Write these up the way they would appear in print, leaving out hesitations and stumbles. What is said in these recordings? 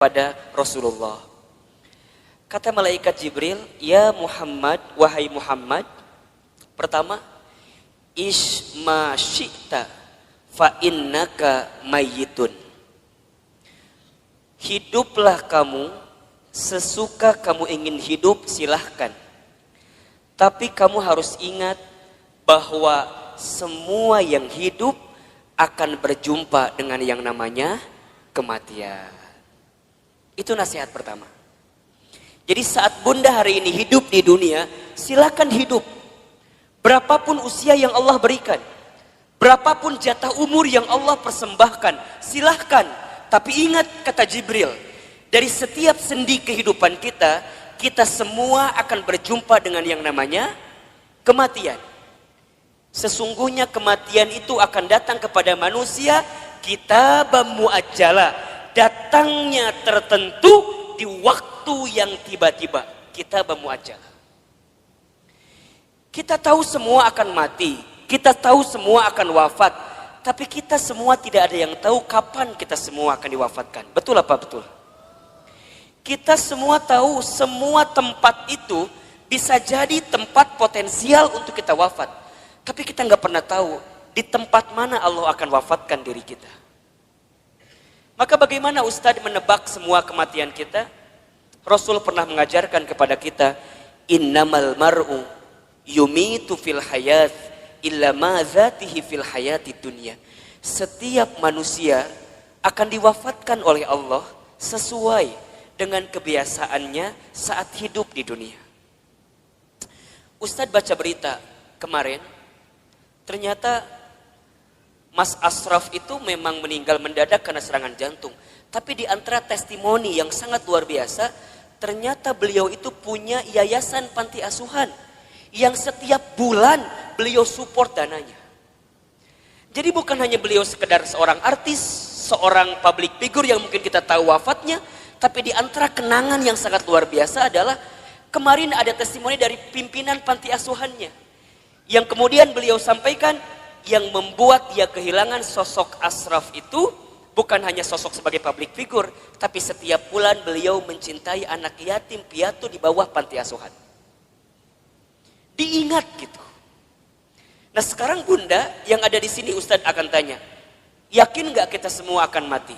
pada Rasulullah. Kata malaikat Jibril, "Ya Muhammad, wahai Muhammad, pertama, isma syi'ta fa innaka mayyitun." Hiduplah kamu sesuka kamu ingin hidup, silahkan. Tapi kamu harus ingat bahwa semua yang hidup akan berjumpa dengan yang namanya kematian. Itu nasihat pertama. Jadi saat bunda hari ini hidup di dunia, silakan hidup. Berapapun usia yang Allah berikan, berapapun jatah umur yang Allah persembahkan, silahkan. Tapi ingat kata Jibril, dari setiap sendi kehidupan kita, kita semua akan berjumpa dengan yang namanya kematian. Sesungguhnya kematian itu akan datang kepada manusia, kitabam muajjala. Datangnya tertentu di waktu yang tiba-tiba. Kitabam muajjala. Kita tahu semua akan mati, kita tahu semua akan wafat, tapi kita semua tidak ada yang tahu kapan kita semua akan diwafatkan. Betul apa betul? Kita semua tahu semua tempat itu bisa jadi tempat potensial untuk kita wafat, tapi kita nggak pernah tahu di tempat mana Allah akan wafatkan diri kita. Maka bagaimana Ustadz menebak semua kematian kita? Rasul pernah mengajarkan kepada kita, innamal mar'u yumitu fil hayat illa ma dzatihi fil hayati dunya. Setiap manusia akan diwafatkan oleh Allah sesuai dengan kebiasaannya saat hidup di dunia. Ustadz baca berita kemarin, ternyata Mas Ashraf itu memang meninggal mendadak karena serangan jantung. Tapi di antara testimoni yang sangat luar biasa, ternyata beliau itu punya yayasan panti asuhan yang setiap bulan beliau support dananya. Jadi bukan hanya beliau sekedar seorang artis, seorang public figure yang mungkin kita tahu wafatnya, tapi di antara kenangan yang sangat luar biasa adalah kemarin ada testimoni dari pimpinan panti asuhannya yang kemudian beliau sampaikan, yang membuat dia kehilangan sosok Ashraf itu bukan hanya sosok sebagai public figure, tapi setiap bulan beliau mencintai anak yatim piatu di bawah panti asuhan. Diingat gitu. Nah sekarang bunda yang ada di sini Ustadz akan tanya, yakin nggak kita semua akan mati?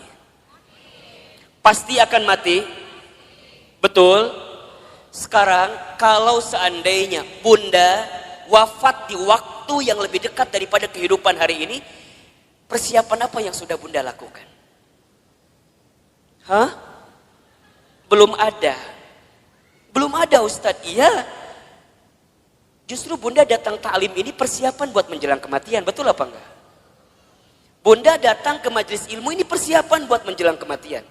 Pasti akan mati? Betul? Sekarang kalau seandainya bunda wafat di waktu yang lebih dekat daripada kehidupan hari ini, persiapan apa yang sudah bunda lakukan? Hah? Belum ada. Belum ada Ustadz. Iya. Justru bunda datang ta'lim ini persiapan buat menjelang kematian. Betul apa enggak? Bunda datang ke majelis ilmu ini persiapan buat menjelang kematian.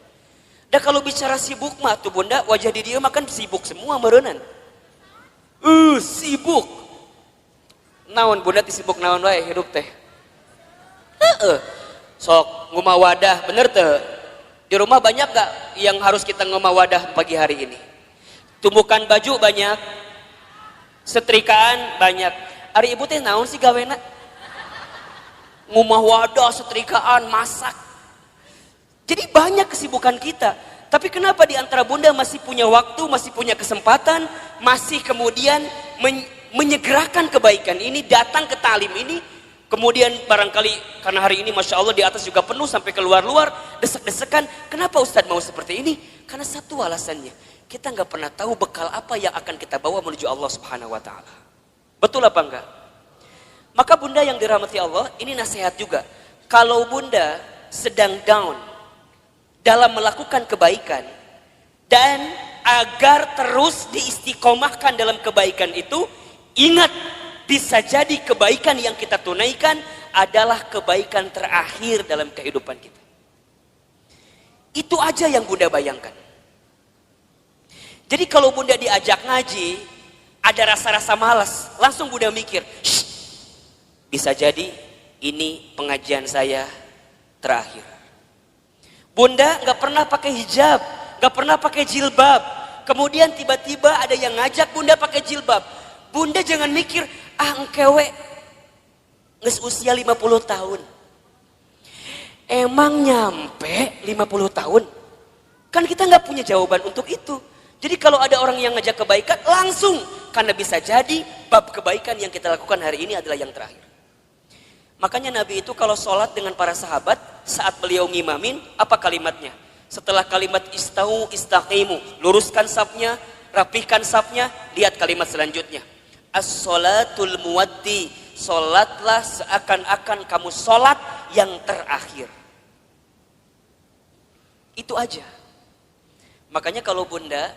Dan kalau bicara sibuk mah tuh bunda, wajah di dia makan sibuk semua merenan. Sibuk. Naon bunda sibuk naon wae hidup teh. Sok ngumah wadah bener teh. Di rumah banyak gak yang harus kita ngumah wadah pagi hari ini? Tumbukan baju banyak, setrikaan banyak. Ari ibu teh naon sih gawena? Ngumah wadah, setrikaan, masak. Jadi banyak kesibukan kita. Tapi kenapa di antara bunda masih punya waktu, masih punya kesempatan, masih kemudian menyegerakan kebaikan ini, datang ke talim ini, kemudian barangkali karena hari ini Masya Allah di atas juga penuh sampai keluar-luar, desek-desekan. Kenapa Ustadz mau seperti ini? Karena satu alasannya, kita nggak pernah tahu bekal apa yang akan kita bawa menuju Allah Subhanahu Wa Taala. Betul apa enggak? Maka bunda yang dirahmati Allah, ini nasihat juga. Kalau bunda sedang down dalam melakukan kebaikan dan agar terus diistiqomahkan dalam kebaikan itu, ingat, bisa jadi kebaikan yang kita tunaikan adalah kebaikan terakhir dalam kehidupan kita. Itu aja yang bunda bayangkan. Jadi kalau bunda diajak ngaji, ada rasa-rasa malas, langsung bunda mikir, bisa jadi ini pengajian saya terakhir. Bunda gak pernah pakai hijab, gak pernah pakai jilbab. Kemudian tiba-tiba ada yang ngajak bunda pakai jilbab. Bunda jangan mikir, engkewe nges usia 50 tahun. Emang nyampe 50 tahun? Kan kita nggak punya jawaban untuk itu. Jadi kalau ada orang yang ngajak kebaikan, langsung. Karena bisa jadi bab kebaikan yang kita lakukan hari ini adalah yang terakhir. Makanya Nabi itu kalau sholat dengan para sahabat, saat beliau ngimamin, apa kalimatnya? Setelah kalimat istau istaqimu, luruskan safnya, rapihkan safnya, lihat kalimat selanjutnya. As-sholatul muwaddi, sholatlah seakan-akan kamu sholat yang terakhir. Itu aja. Makanya kalau bunda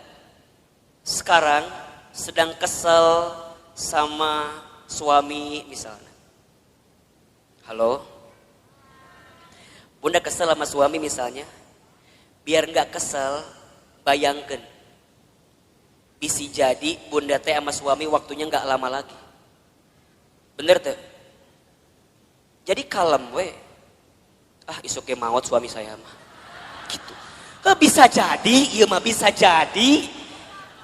sekarang sedang kesel sama suami misalnya. Halo? Bunda kesel sama suami misalnya. Biar nggak kesel, bayangkan. Bisa jadi bunda teh sama suami waktunya nggak lama lagi. Bener tuh? Jadi kalem we. Isuknya maut suami saya mah. Gitu. Bisa jadi, iya mah bisa jadi.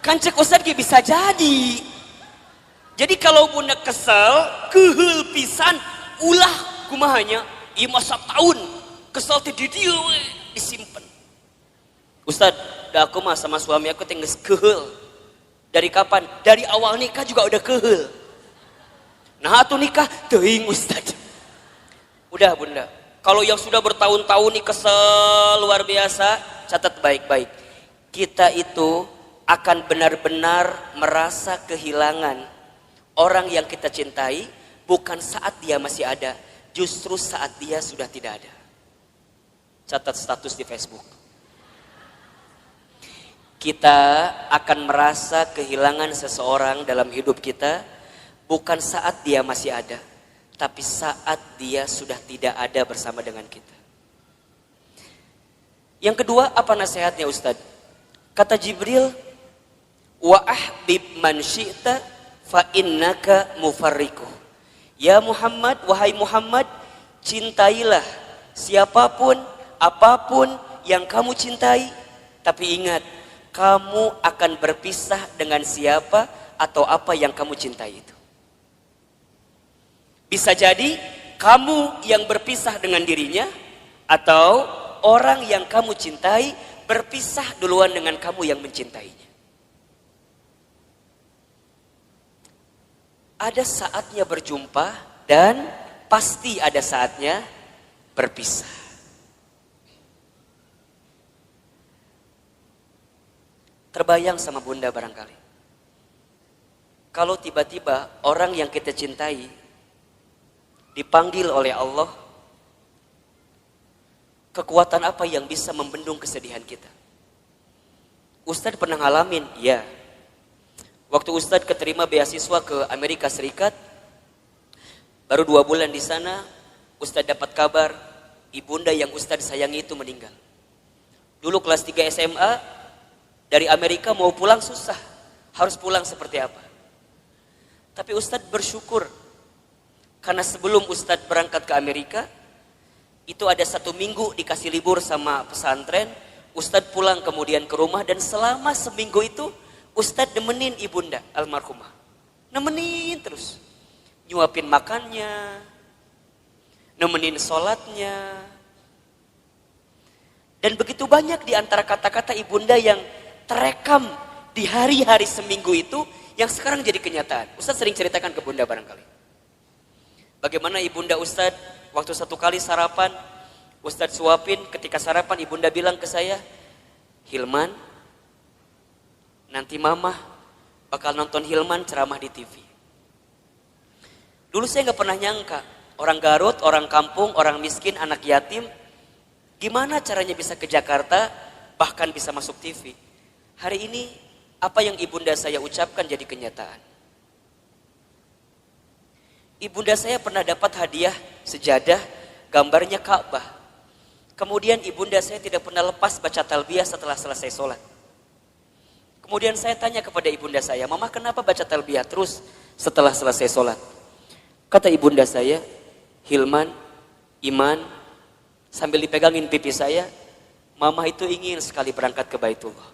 Kan cek Ustadz bisa jadi. Jadi kalau bunda kesel, kehul pisan, ulah kumahanya, iya masa tahun, kesel di dia disimpan. Ustadz, dah aku mah sama suami aku tinggal kehul. Dari kapan? Dari awal nikah juga udah kehul. Nah atuh nikah, teuing Ustadz. Udah bunda, kalau yang sudah bertahun-tahun nih kesel luar biasa, catat baik-baik. Kita itu akan benar-benar merasa kehilangan orang yang kita cintai bukan saat dia masih ada, justru saat dia sudah tidak ada. Catat status di Facebook. Kita akan merasa kehilangan seseorang dalam hidup kita bukan saat dia masih ada, tapi saat dia sudah tidak ada bersama dengan kita. Yang kedua, apa nasihatnya Ustadz? Kata Jibril, wa ahbib man syi'ta fa innaka mufarriquh. Ya Muhammad, wahai Muhammad, cintailah siapapun, apapun yang kamu cintai. Tapi ingat, kamu akan berpisah dengan siapa atau apa yang kamu cintai itu. Bisa jadi kamu yang berpisah dengan dirinya atau orang yang kamu cintai berpisah duluan dengan kamu yang mencintainya. Ada saatnya berjumpa dan pasti ada saatnya berpisah. Terbayang sama bunda barangkali. Kalau tiba-tiba orang yang kita cintai dipanggil oleh Allah, kekuatan apa yang bisa membendung kesedihan kita? Ustadz pernah ngalamin, ya. Waktu Ustadz keterima beasiswa ke Amerika Serikat, baru 2 bulan di sana, Ustadz dapat kabar ibunda yang Ustadz sayangi itu meninggal. Dulu kelas 3 SMA, dari Amerika mau pulang susah, harus pulang seperti apa? Tapi Ustadz bersyukur, karena sebelum Ustadz berangkat ke Amerika, itu ada 1 minggu dikasih libur sama pesantren, Ustadz pulang kemudian ke rumah dan selama seminggu itu Ustadz nemenin ibunda almarhumah. Nemenin terus. Nyuapin makannya, nemenin sholatnya. Dan begitu banyak di antara kata-kata ibunda yang terekam di hari-hari seminggu itu yang sekarang jadi kenyataan. Ustadz sering ceritakan ke bunda barangkali. Bagaimana ibunda Ustadz waktu 1 kali sarapan, Ustadz suapin, ketika sarapan ibunda bilang ke saya, Hilman, nanti mama bakal nonton Hilman ceramah di TV. Dulu saya gak pernah nyangka, orang Garut, orang kampung, orang miskin, anak yatim, gimana caranya bisa ke Jakarta, bahkan bisa masuk TV. Hari ini, apa yang ibunda saya ucapkan jadi kenyataan. Ibunda saya pernah dapat hadiah sejadah, gambarnya Ka'bah. Kemudian ibunda saya tidak pernah lepas baca talbiyah setelah selesai sholat. Kemudian saya tanya kepada ibunda saya, Mama kenapa baca talbiyah terus setelah selesai sholat? Kata ibunda saya, Hilman, Iman, sambil dipegangin pipi saya, Mama itu ingin sekali berangkat ke Baitullah.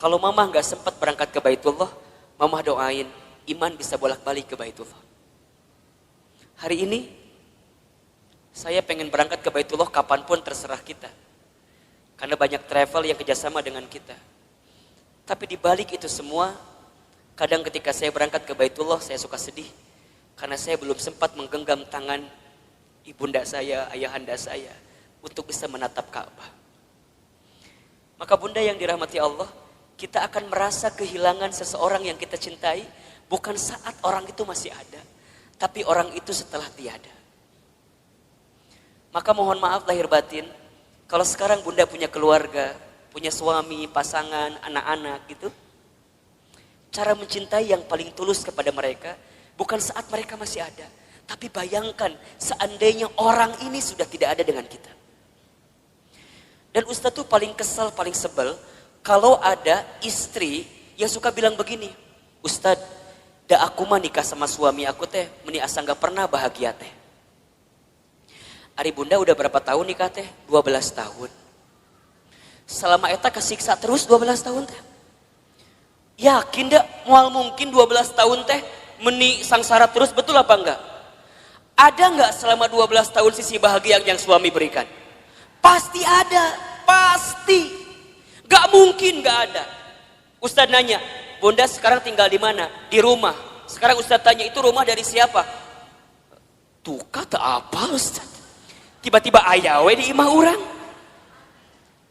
Kalau Mama gak sempat berangkat ke Baitullah, Mama doain Iman bisa bolak-balik ke Baitullah. Hari ini, saya pengen berangkat ke Baitullah kapanpun terserah kita. Karena banyak travel yang kerjasama dengan kita. Tapi di balik itu semua, kadang ketika saya berangkat ke Baitullah, saya suka sedih. Karena saya belum sempat menggenggam tangan ibunda saya, ayahanda saya, untuk bisa menatap Ka'bah. Maka bunda yang dirahmati Allah, kita akan merasa kehilangan seseorang yang kita cintai, bukan saat orang itu masih ada, tapi orang itu setelah tiada. Maka mohon maaf lahir batin, kalau sekarang bunda punya keluarga, punya suami, pasangan, anak-anak gitu, cara mencintai yang paling tulus kepada mereka, bukan saat mereka masih ada, tapi bayangkan seandainya orang ini sudah tidak ada dengan kita. Dan Ustadz tuh paling kesal, paling sebel, kalau ada istri yang suka bilang begini, Ustadz, da aku mah nikah sama suami aku teh, meni asa gak pernah bahagia teh. Ari bunda udah berapa tahun nikah teh? 12 tahun. Selama eta kesiksa terus 12 tahun teh. Yakin dak moal mungkin 12 tahun teh meni sangsara terus, betul apa enggak? Ada enggak selama 12 tahun sisi bahagia yang suami berikan? Pasti ada, pasti. Gak mungkin gak ada. Ustadz nanya, bunda sekarang tinggal di mana? Di rumah. Sekarang Ustadz tanya, itu rumah dari siapa? Tuh kata apa Ustadz? Tiba-tiba ayawe di imah orang.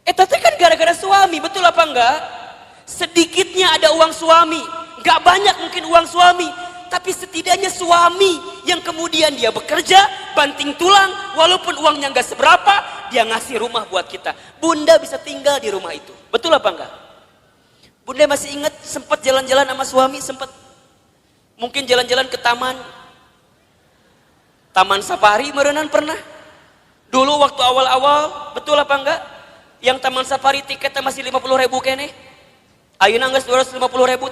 Tapi kan gara-gara suami, betul apa enggak? Sedikitnya ada uang suami, gak banyak mungkin uang suami, tapi setidaknya suami yang kemudian dia bekerja, banting tulang, walaupun uangnya gak seberapa, dia ngasih rumah buat kita. Bunda bisa tinggal di rumah itu, betul apa enggak? Bunda masih ingat sempat jalan-jalan sama suami, sempat mungkin jalan-jalan ke Taman Safari, merenan pernah? Dulu waktu awal-awal, betul apa enggak? Yang Taman Safari tiketnya masih 50.000 kene. Ayeuna geus 250.000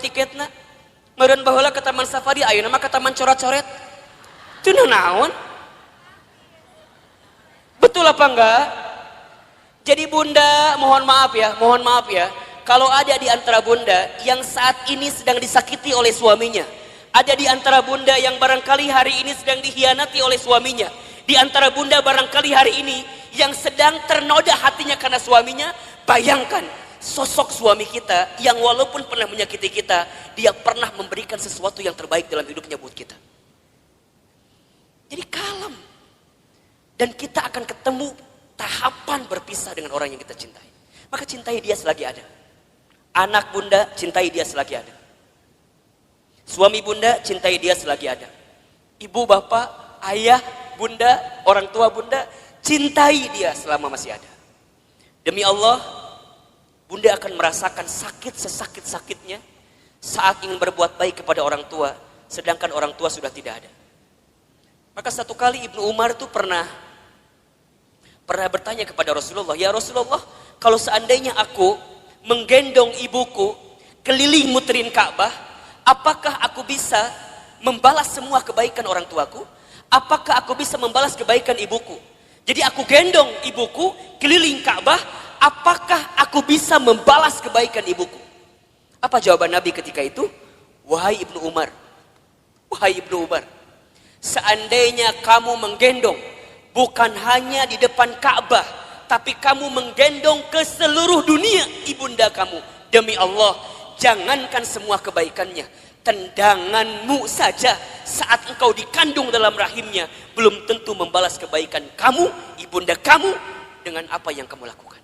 tiketna. Meureun baheula ke Taman Safari, ayeuna mah ke Taman Coret-Coret. Teu naon? Betul apa enggak? Jadi bunda, mohon maaf ya. Kalau ada di antara bunda yang saat ini sedang disakiti oleh suaminya, ada di antara bunda yang barangkali hari ini sedang dikhianati oleh suaminya, di antara bunda barangkali hari ini yang sedang ternoda hatinya karena suaminya, bayangkan sosok suami kita yang walaupun pernah menyakiti kita, dia pernah memberikan sesuatu yang terbaik dalam hidupnya buat kita. Jadi kalem. Dan kita akan ketemu tahapan berpisah dengan orang yang kita cintai. Maka cintai dia selagi ada. Anak bunda, cintai dia selagi ada. Suami bunda, cintai dia selagi ada. Ibu, bapak, ayah, bunda, orang tua bunda, cintai dia selama masih ada. Demi Allah, bunda akan merasakan sakit sesakit-sakitnya saat ingin berbuat baik kepada orang tua, sedangkan orang tua sudah tidak ada. Maka satu kali Ibnu Umar itu pernah bertanya kepada Rasulullah, ya Rasulullah, kalau seandainya aku menggendong ibuku keliling muterin Ka'bah, apakah aku bisa membalas semua kebaikan orang tuaku? Apakah aku bisa membalas kebaikan ibuku? Jadi aku gendong ibuku keliling Ka'bah, apakah aku bisa membalas kebaikan ibuku? Apa jawaban Nabi ketika itu? Wahai Ibnu Umar, seandainya kamu menggendong bukan hanya di depan Ka'bah, tapi kamu menggendong ke seluruh dunia ibunda kamu, demi Allah, jangankan semua kebaikannya, tendanganmu saja saat engkau dikandung dalam rahimnya belum tentu membalas kebaikan kamu, ibunda kamu, dengan apa yang kamu lakukan.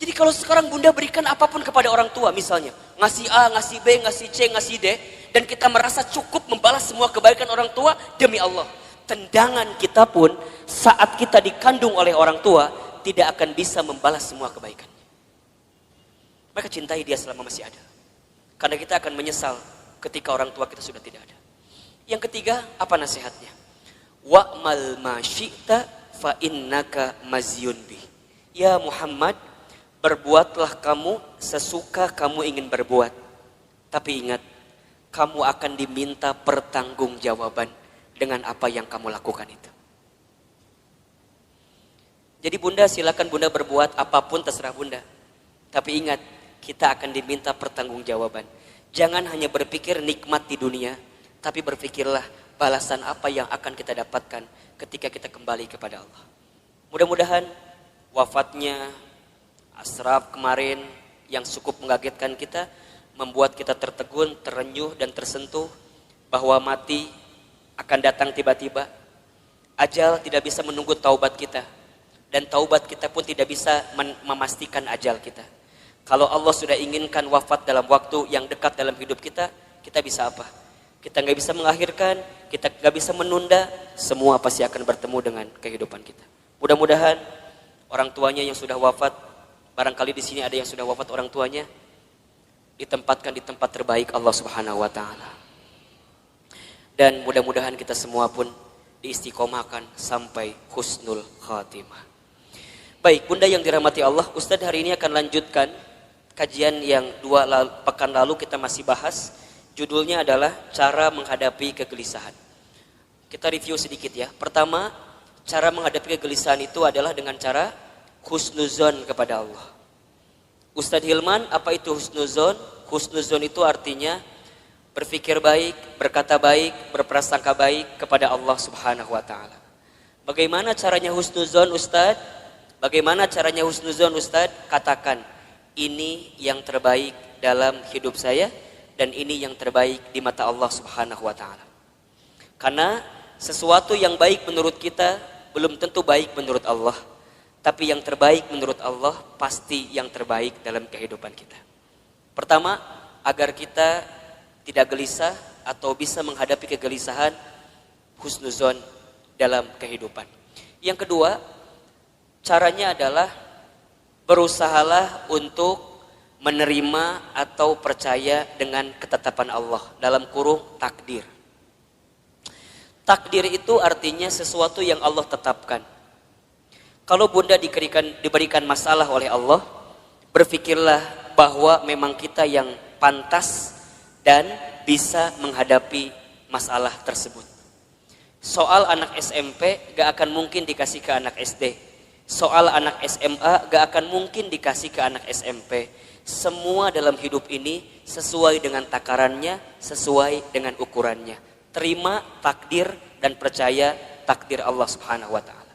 Jadi kalau sekarang bunda berikan apapun kepada orang tua, misalnya ngasih A, ngasih B, ngasih C, ngasih D, dan kita merasa cukup membalas semua kebaikan orang tua, demi Allah, tendangan kita pun saat kita dikandung oleh orang tua tidak akan bisa membalas semua kebaikannya. Maka cintai dia selama masih ada, karena kita akan menyesal ketika orang tua kita sudah tidak ada. Yang ketiga, apa nasihatnya? Wa'mal ma syi'ta fa innaka mazyun bih. Ya Muhammad, berbuatlah kamu sesuka kamu ingin berbuat, tapi ingat, kamu akan diminta pertanggungjawaban dengan apa yang kamu lakukan itu. Jadi bunda, silakan bunda berbuat apapun terserah bunda, tapi ingat, kita akan diminta pertanggungjawaban. Jangan hanya berpikir nikmat di dunia, tapi berpikirlah balasan apa yang akan kita dapatkan ketika kita kembali kepada Allah. Mudah-mudahan wafatnya Asraf kemarin yang cukup mengagetkan kita, membuat kita tertegun, terenyuh dan tersentuh bahwa mati akan datang tiba-tiba. Ajal tidak bisa menunggu taubat kita, dan taubat kita pun tidak bisa memastikan ajal kita. Kalau Allah sudah inginkan wafat dalam waktu yang dekat dalam hidup kita, kita bisa apa? Kita nggak bisa mengakhirkan, kita nggak bisa menunda, semua pasti akan bertemu dengan kehidupan kita. Mudah-mudahan orang tuanya yang sudah wafat, barangkali di sini ada yang sudah wafat orang tuanya, ditempatkan di tempat terbaik Allah Subhanahu wa taala. Dan mudah-mudahan kita semua pun diistiqomahkan sampai husnul khatimah. Baik, Bunda yang dirahmati Allah, Ustadz hari ini akan lanjutkan kajian yang pekan lalu kita masih bahas. Judulnya adalah cara menghadapi kegelisahan. Kita review sedikit ya. Pertama, cara menghadapi kegelisahan itu adalah dengan cara husnuzon kepada Allah. Ustadz Hilman, apa itu husnuzon? Husnuzon itu artinya berpikir baik, berkata baik, berprasangka baik kepada Allah Subhanahu wa taala. Bagaimana caranya husnuzon, Ustadz? Bagaimana caranya husnuzon, Ustadz? Katakan, ini yang terbaik dalam hidup saya dan ini yang terbaik di mata Allah Subhanahu wa taala. Karena sesuatu yang baik menurut kita belum tentu baik menurut Allah, tapi yang terbaik menurut Allah pasti yang terbaik dalam kehidupan kita. Pertama, agar kita tidak gelisah atau bisa menghadapi kegelisahan, husnuzon dalam kehidupan. Yang kedua, caranya adalah berusahalah untuk menerima atau percaya dengan ketetapan Allah, dalam kurung takdir. Takdir itu artinya sesuatu yang Allah tetapkan. Kalau Bunda diberikan masalah oleh Allah, berpikirlah bahwa memang kita yang pantas dan bisa menghadapi masalah tersebut. Soal anak SMP gak akan mungkin dikasih ke anak SD. Soal anak SMA gak akan mungkin dikasih ke anak SMP. Semua dalam hidup ini sesuai dengan takarannya, sesuai dengan ukurannya. Terima takdir dan percaya takdir Allah Subhanahu wa taala.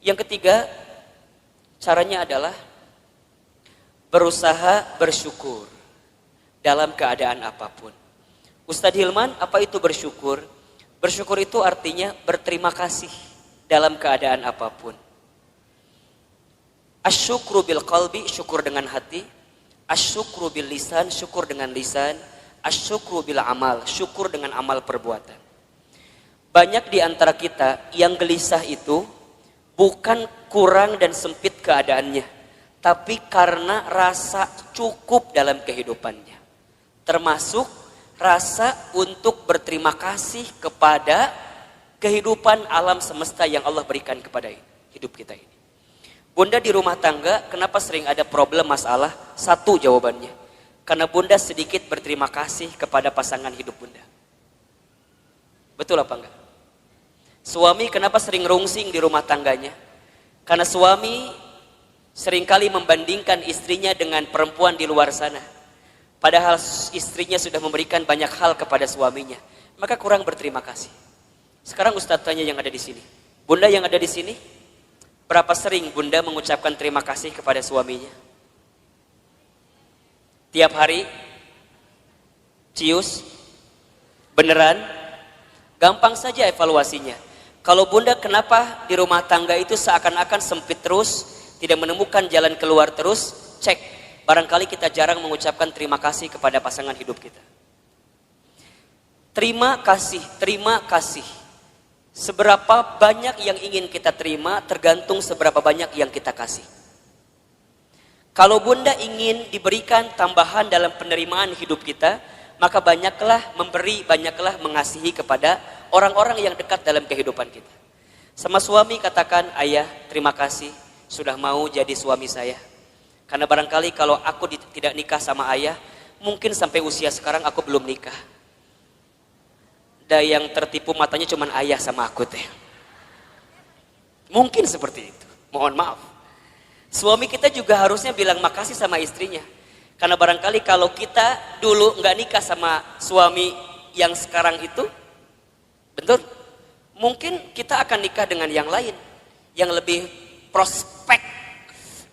Yang ketiga, caranya adalah berusaha bersyukur dalam keadaan apapun. Ustadz Hilman, apa itu bersyukur? Bersyukur itu artinya berterima kasih dalam keadaan apapun. Asyukru bil qalbi, syukur dengan hati. Asyukru bil lisan, syukur dengan lisan. Asyukru bil amal, syukur dengan amal perbuatan. Banyak di antara kita yang gelisah itu bukan kurang dan sempit keadaannya, tapi karena rasa cukup dalam kehidupannya. Termasuk rasa untuk berterima kasih kepada kehidupan alam semesta yang Allah berikan kepada hidup kita ini. Bunda di rumah tangga, kenapa sering ada problem masalah? Satu jawabannya, karena Bunda sedikit berterima kasih kepada pasangan hidup Bunda. Betul apa enggak? Suami kenapa sering rungsing di rumah tangganya? Karena suami seringkali membandingkan istrinya dengan perempuan di luar sana. Padahal istrinya sudah memberikan banyak hal kepada suaminya, maka kurang berterima kasih. Sekarang Ustadz tanya yang ada di sini. Bunda yang ada di sini, berapa sering Bunda mengucapkan terima kasih kepada suaminya? Tiap hari? Cius? Beneran? Gampang saja evaluasinya. Kalau Bunda kenapa di rumah tangga itu seakan-akan sempit terus, tidak menemukan jalan keluar terus, cek. Barangkali kita jarang mengucapkan terima kasih kepada pasangan hidup kita. Terima kasih, terima kasih. Seberapa banyak yang ingin kita terima tergantung seberapa banyak yang kita kasih. Kalau Bunda ingin diberikan tambahan dalam penerimaan hidup kita, maka banyaklah memberi, banyaklah mengasihi kepada orang-orang yang dekat dalam kehidupan kita. Sama suami katakan, ayah terima kasih sudah mau jadi suami saya. Karena barangkali kalau aku tidak nikah sama ayah, mungkin sampai usia sekarang aku belum nikah. Dan yang tertipu matanya cuma ayah sama aku teh. Mungkin seperti itu. Mohon maaf. Suami kita juga harusnya bilang makasih sama istrinya. Karena barangkali kalau kita dulu nggak nikah sama suami yang sekarang itu, betul? Mungkin kita akan nikah dengan yang lain, yang lebih prospek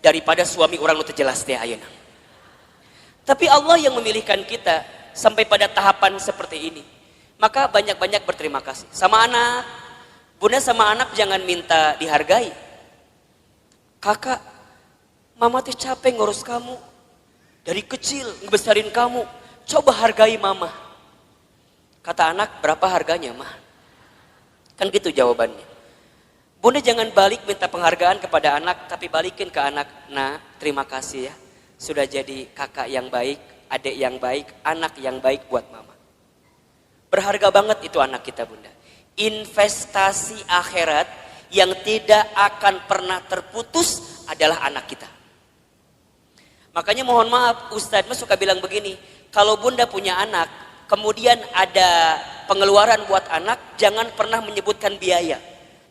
daripada suami orang nu teu jelas teh ayeuna. Tapi Allah yang memilihkan kita sampai pada tahapan seperti ini. Maka banyak-banyak berterima kasih sama anak. Bunda sama anak jangan minta dihargai. Kakak, mama teh capek ngurus kamu. Dari kecil ngebesarin kamu. Coba hargai mama. Kata anak, berapa harganya mah? Kan gitu jawabannya. Bunda jangan balik minta penghargaan kepada anak, tapi balikin ke anak. Nah, terima kasih ya. Sudah jadi kakak yang baik, adik yang baik, anak yang baik buat mama. Berharga banget itu anak kita bunda. Investasi akhirat yang tidak akan pernah terputus adalah anak kita. Makanya mohon maaf, Ustadz suka bilang begini, kalau bunda punya anak, kemudian ada pengeluaran buat anak, jangan pernah menyebutkan biaya,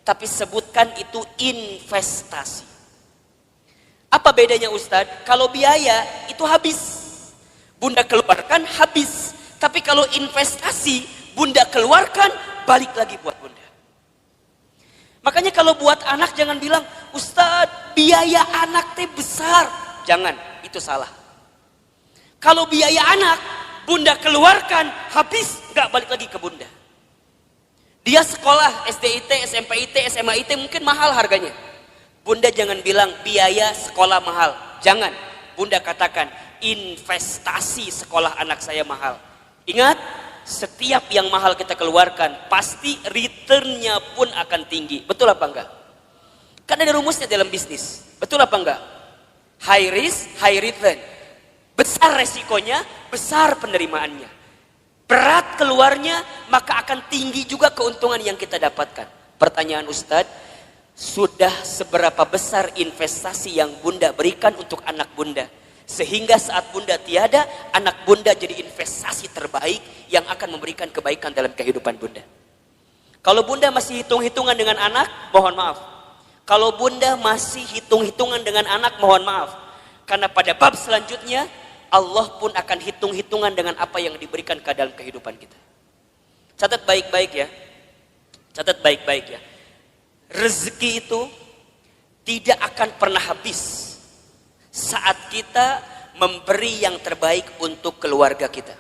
tapi sebutkan itu investasi. Apa bedanya Ustadz? Kalau biaya itu habis, bunda keluarkan habis, tapi kalau investasi bunda keluarkan balik lagi buat bunda. Makanya kalau buat anak jangan bilang, Ustadz biaya anak teh besar, jangan, itu salah. Kalau biaya anak bunda keluarkan habis, nggak balik lagi ke bunda. Dia sekolah SDIT, SMPIT, SMAIT mungkin mahal harganya. Bunda jangan bilang biaya sekolah mahal, jangan. Bunda katakan investasi sekolah anak saya mahal. Ingat, setiap yang mahal kita keluarkan pasti returnnya pun akan tinggi. Betul apa enggak? Kan ada rumusnya dalam bisnis. Betul apa enggak? High risk, high return. Besar resikonya, besar penerimaannya. Berat keluarnya, maka akan tinggi juga keuntungan yang kita dapatkan. Pertanyaan Ustadz, sudah seberapa besar investasi yang bunda berikan untuk anak bunda? Sehingga saat bunda tiada, anak bunda jadi investasi terbaik yang akan memberikan kebaikan dalam kehidupan bunda. Kalau bunda masih hitung-hitungan dengan anak, mohon maaf. Kalau bunda masih hitung-hitungan dengan anak, mohon maaf. Karena pada bab selanjutnya, Allah pun akan hitung-hitungan dengan apa yang diberikan ke dalam kehidupan kita. Catat baik-baik ya. Catat baik-baik ya. Rezeki itu tidak akan pernah habis saat kita memberi yang terbaik untuk keluarga kita.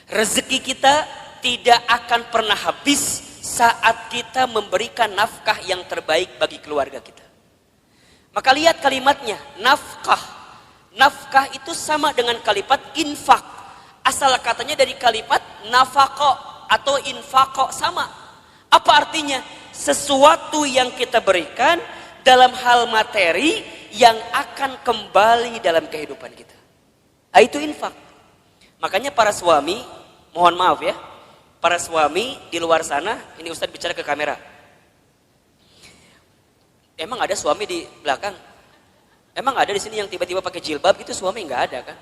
Rezeki kita tidak akan pernah habis saat kita memberikan nafkah yang terbaik bagi keluarga kita. Maka lihat kalimatnya, nafkah. Nafkah itu sama dengan kalimat infak. Asal katanya dari kalimat nafako atau infako, sama. Apa artinya? Sesuatu yang kita berikan dalam hal materi yang akan kembali dalam kehidupan kita. Nah, itu infak. Makanya para suami, mohon maaf ya, para suami di luar sana, ini Ustadz bicara ke kamera. Emang ada suami di belakang? Emang ada di sini yang tiba-tiba pakai jilbab gitu, suami nggak ada kan?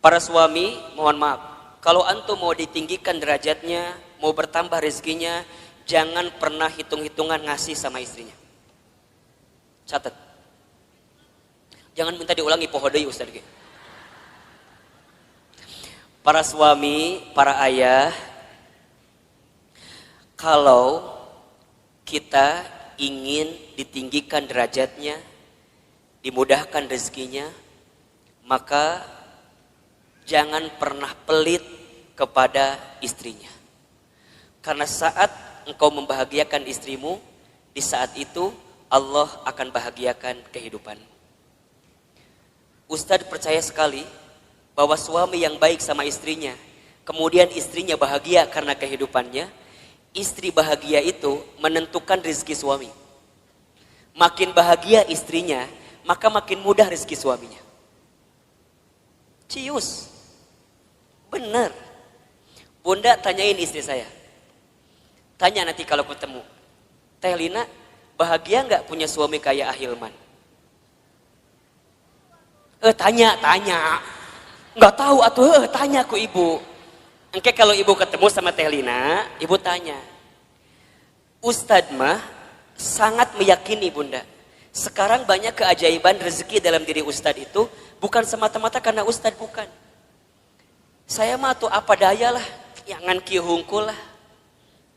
Para suami, mohon maaf, kalau antum mau ditinggikan derajatnya, mau bertambah rezekinya, jangan pernah hitung-hitungan ngasih sama istrinya. Catat. Jangan minta diulangi pohodoi Ustaz. Para suami, para ayah, kalau kita ingin ditinggikan derajatnya, dimudahkan rezekinya, maka jangan pernah pelit kepada istrinya. Karena saat engkau membahagiakan istrimu, di saat itu Allah akan bahagiakan kehidupanmu. Ustadz percaya sekali bahwa suami yang baik sama istrinya, kemudian istrinya bahagia karena kehidupannya, istri bahagia itu menentukan rezeki suami. Makin bahagia istrinya, maka makin mudah rezeki suaminya. Cius. Benar. Bunda tanyain istri saya. Tanya nanti kalau ketemu. Teh Lina, bahagia nggak punya suami kayak Ahilman? Tanya. Nggak tahu atuh, tanya ku ibu. Engke kalau ibu ketemu sama Teh Lina, ibu tanya. Ustadz mah sangat meyakini bunda. Sekarang banyak keajaiban rezeki dalam diri Ustadz itu bukan semata-mata karena Ustadz, bukan. Saya mah tuh apa daya lah, jangan kieu hungkul lah.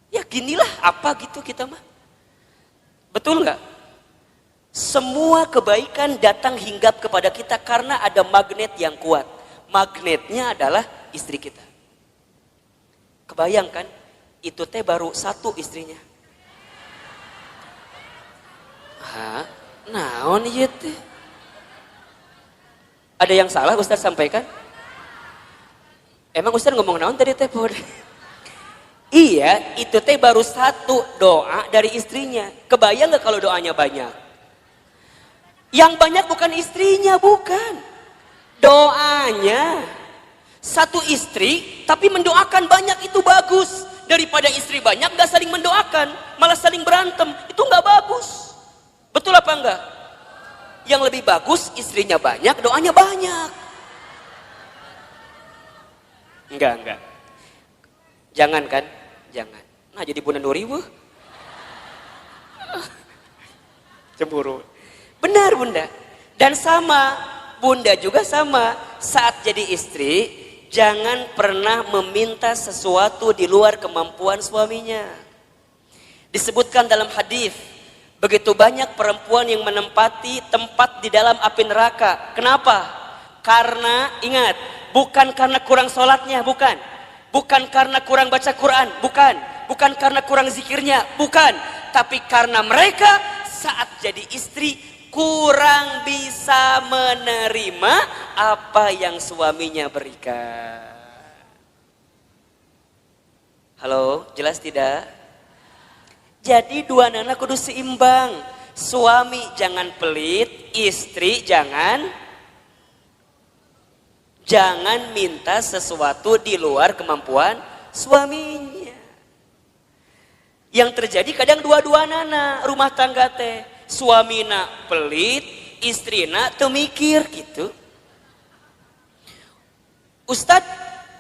Ya ginilah apa gitu kita mah. Betul nggak? Semua kebaikan datang hinggap kepada kita karena ada magnet yang kuat. Magnetnya adalah istri kita. Kebayangkan, itu teh baru satu istrinya. Hah? Naon ieu teh? Ada yang salah Ustaz sampaikan? Emang Ustaz ngomong naon tadi teh? Iya, itu teh baru satu doa dari istrinya. Kebayang gak kalau doanya banyak? Yang banyak bukan istrinya, bukan. Doanya. Satu istri, tapi mendoakan banyak itu bagus. Daripada istri banyak gak saling mendoakan, malah saling berantem. Itu gak bagus. Betul apa enggak? Yang lebih bagus istrinya banyak, doanya banyak. Enggak. Jangan kan? Jangan. Nah jadi Bunda Nuri cemburu. Benar Bunda. Dan sama, Bunda juga sama. Saat jadi istri, jangan pernah meminta sesuatu di luar kemampuan suaminya. Disebutkan dalam hadis, begitu banyak perempuan yang menempati tempat di dalam api neraka. Kenapa? Karena, ingat, bukan karena kurang sholatnya, bukan. Bukan karena kurang baca Quran, bukan. Bukan karena kurang zikirnya, bukan. Tapi karena mereka saat jadi istri kurang bisa menerima apa yang suaminya berikan. Halo, jelas tidak? Jadi dua anak kudu seimbang. Suami jangan pelit, istri jangan minta sesuatu di luar kemampuan suaminya. Yang terjadi kadang dua-dua nana rumah tangga teh. Suamina pelit, istrina teu mikir gitu. Ustadz,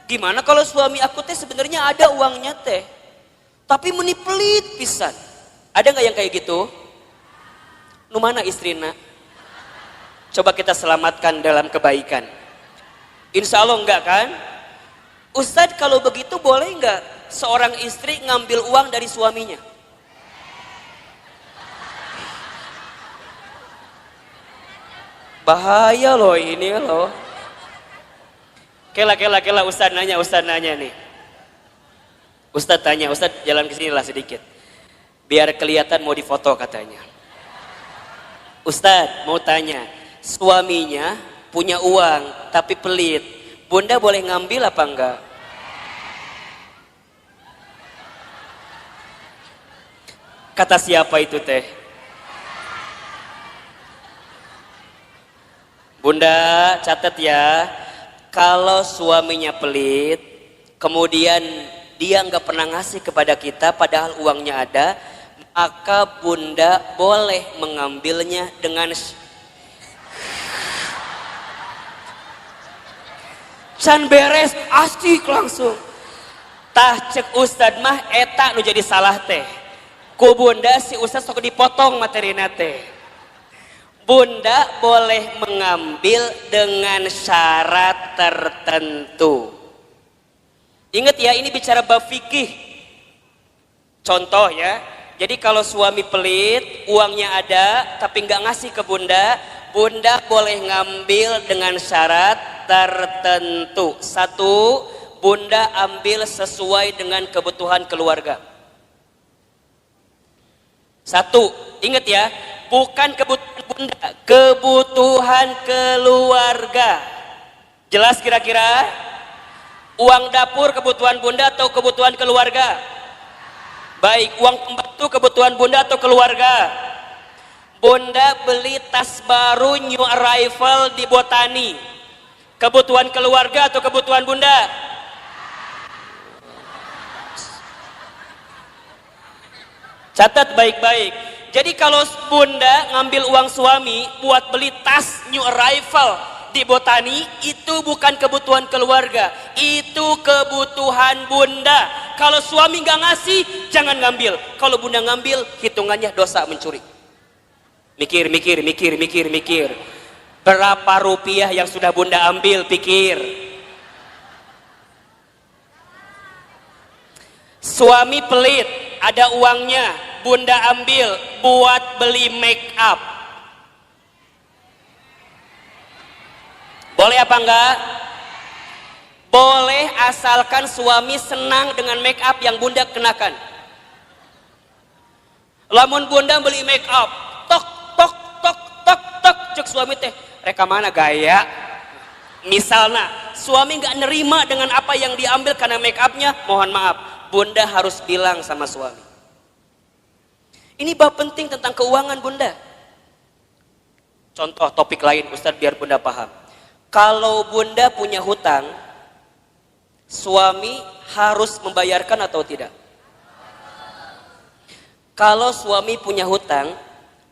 gimana kalau suami aku teh sebenarnya ada uangnya teh, tapi meni pelit pisan. Ada nggak yang kayak gitu? Nu mana istrina? Coba kita selamatkan dalam kebaikan. Insya Allah enggak kan? Ustadz, kalau begitu boleh nggak seorang istri ngambil uang dari suaminya? Bahaya loh ini loh. Kela Ustadz nanya nih. Ustadz tanya, Ustadz jalan ke sini lah sedikit. Biar kelihatan mau difoto katanya. Ustadz mau tanya, suaminya punya uang tapi pelit. Bunda boleh ngambil apa enggak? Kata siapa itu teh? Bunda catat ya, kalau suaminya pelit, kemudian dia nggak pernah ngasih kepada kita padahal uangnya ada, maka Bunda boleh mengambilnya dengan can beres, asik langsung. Tah cek Ustad mah eta nu jadi salah teh. Ku Bunda si Ustad sok dipotong materina teh. Bunda boleh mengambil dengan syarat tertentu. Ingat ya, ini bicara bab fikih. Contoh ya, jadi kalau suami pelit, uangnya ada tapi nggak ngasih ke Bunda, Bunda boleh ngambil dengan syarat tertentu. Satu, Bunda ambil sesuai dengan kebutuhan keluarga. Satu, ingat ya, bukan kebutuhan Bunda, kebutuhan keluarga. Jelas kira-kira? Uang dapur kebutuhan Bunda atau kebutuhan keluarga? Baik, uang pembantu kebutuhan Bunda atau keluarga? Bunda beli tas baru new arrival di Botani, kebutuhan keluarga atau kebutuhan Bunda? Catat baik-baik. Jadi kalau Bunda ngambil uang suami buat beli tas new arrival di Botani, itu bukan kebutuhan keluarga, itu kebutuhan Bunda. Kalau suami nggak ngasih, jangan ngambil. Kalau Bunda ngambil, hitungannya dosa mencuri. Mikir. Berapa rupiah yang sudah Bunda ambil, pikir. Suami pelit, ada uangnya, Bunda ambil buat beli make up. Boleh apa enggak? Boleh, asalkan suami senang dengan make up yang bunda kenakan. Lamun bunda beli make up, tok tok tok tok tok, cek suami teh reka mana gaya. Misalnya suami nggak nerima dengan apa yang diambil karena make upnya, mohon maaf, bunda harus bilang sama suami. Ini bab penting tentang keuangan bunda. Contoh topik lain Ustadz biar bunda paham. Kalau bunda punya hutang, suami harus membayarkan atau tidak? Kalau suami punya hutang,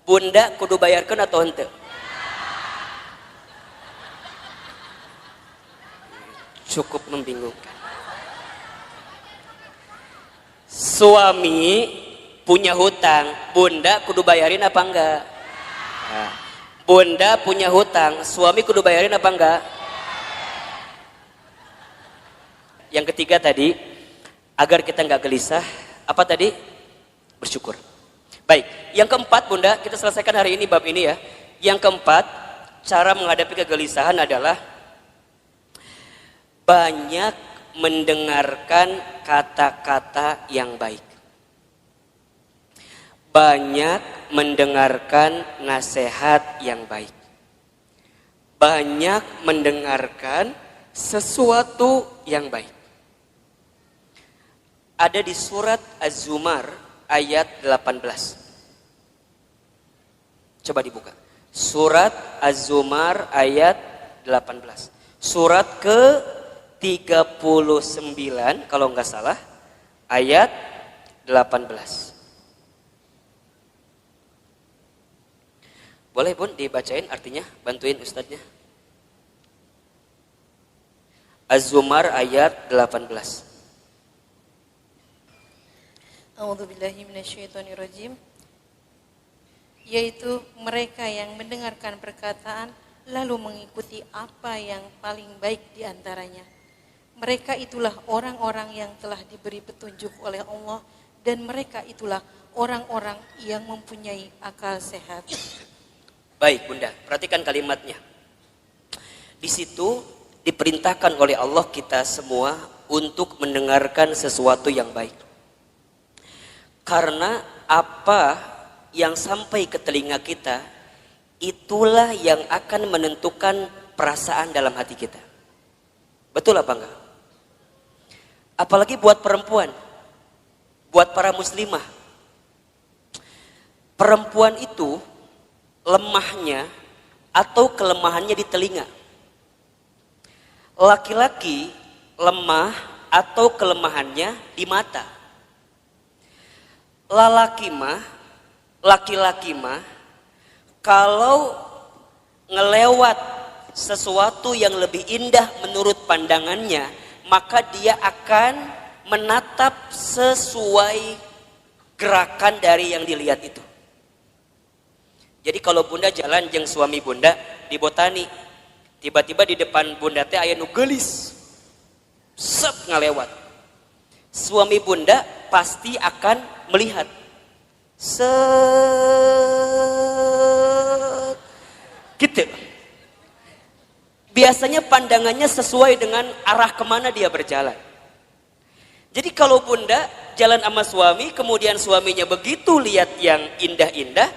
bunda kudu bayarkan atau henteu? Cukup membingungkan. Suami punya hutang, bunda kudu bayarin apa enggak? Nah, bunda punya hutang, suami kudu bayarin apa enggak? Yang ketiga tadi, agar kita nggak gelisah, apa tadi? Bersyukur. Baik, yang keempat bunda, kita selesaikan hari ini bab ini ya. Yang keempat, cara menghadapi kegelisahan adalah banyak mendengarkan kata-kata yang baik. Banyak mendengarkan nasihat yang baik. Banyak mendengarkan sesuatu yang baik. Ada di surat Az-Zumar ayat 18. Coba dibuka. Surat Az-Zumar ayat 18. Surat ke 39 kalau nggak salah, ayat 18. Boleh bun dibacain artinya, bantuin ustadznya. Az-Zumar ayat 18. A'udzubillahi minasyaitonirrajim. Yaitu mereka yang mendengarkan perkataan lalu mengikuti apa yang paling baik di antaranya. Mereka itulah orang-orang yang telah diberi petunjuk oleh Allah dan mereka itulah orang-orang yang mempunyai akal sehat. Baik bunda, perhatikan kalimatnya. Di situ diperintahkan oleh Allah kita semua untuk mendengarkan sesuatu yang baik. Karena apa yang sampai ke telinga kita, itulah yang akan menentukan perasaan dalam hati kita. Betul apa enggak? Apalagi buat perempuan, buat para muslimah. Perempuan itu lemahnya atau kelemahannya di telinga. Laki-laki lemah atau kelemahannya di mata. Laki-laki mah kalau ngelewat sesuatu yang lebih indah menurut pandangannya, maka dia akan menatap sesuai gerakan dari yang dilihat itu. Jadi kalau bunda jalan jeung suami bunda di botani, tiba-tiba di depan bunda teh aya nu geulis, set ngalewat. Suami bunda pasti akan melihat, set, gitu. Biasanya pandangannya sesuai dengan arah kemana dia berjalan. Jadi kalau bunda jalan sama suami, kemudian suaminya begitu lihat yang indah-indah,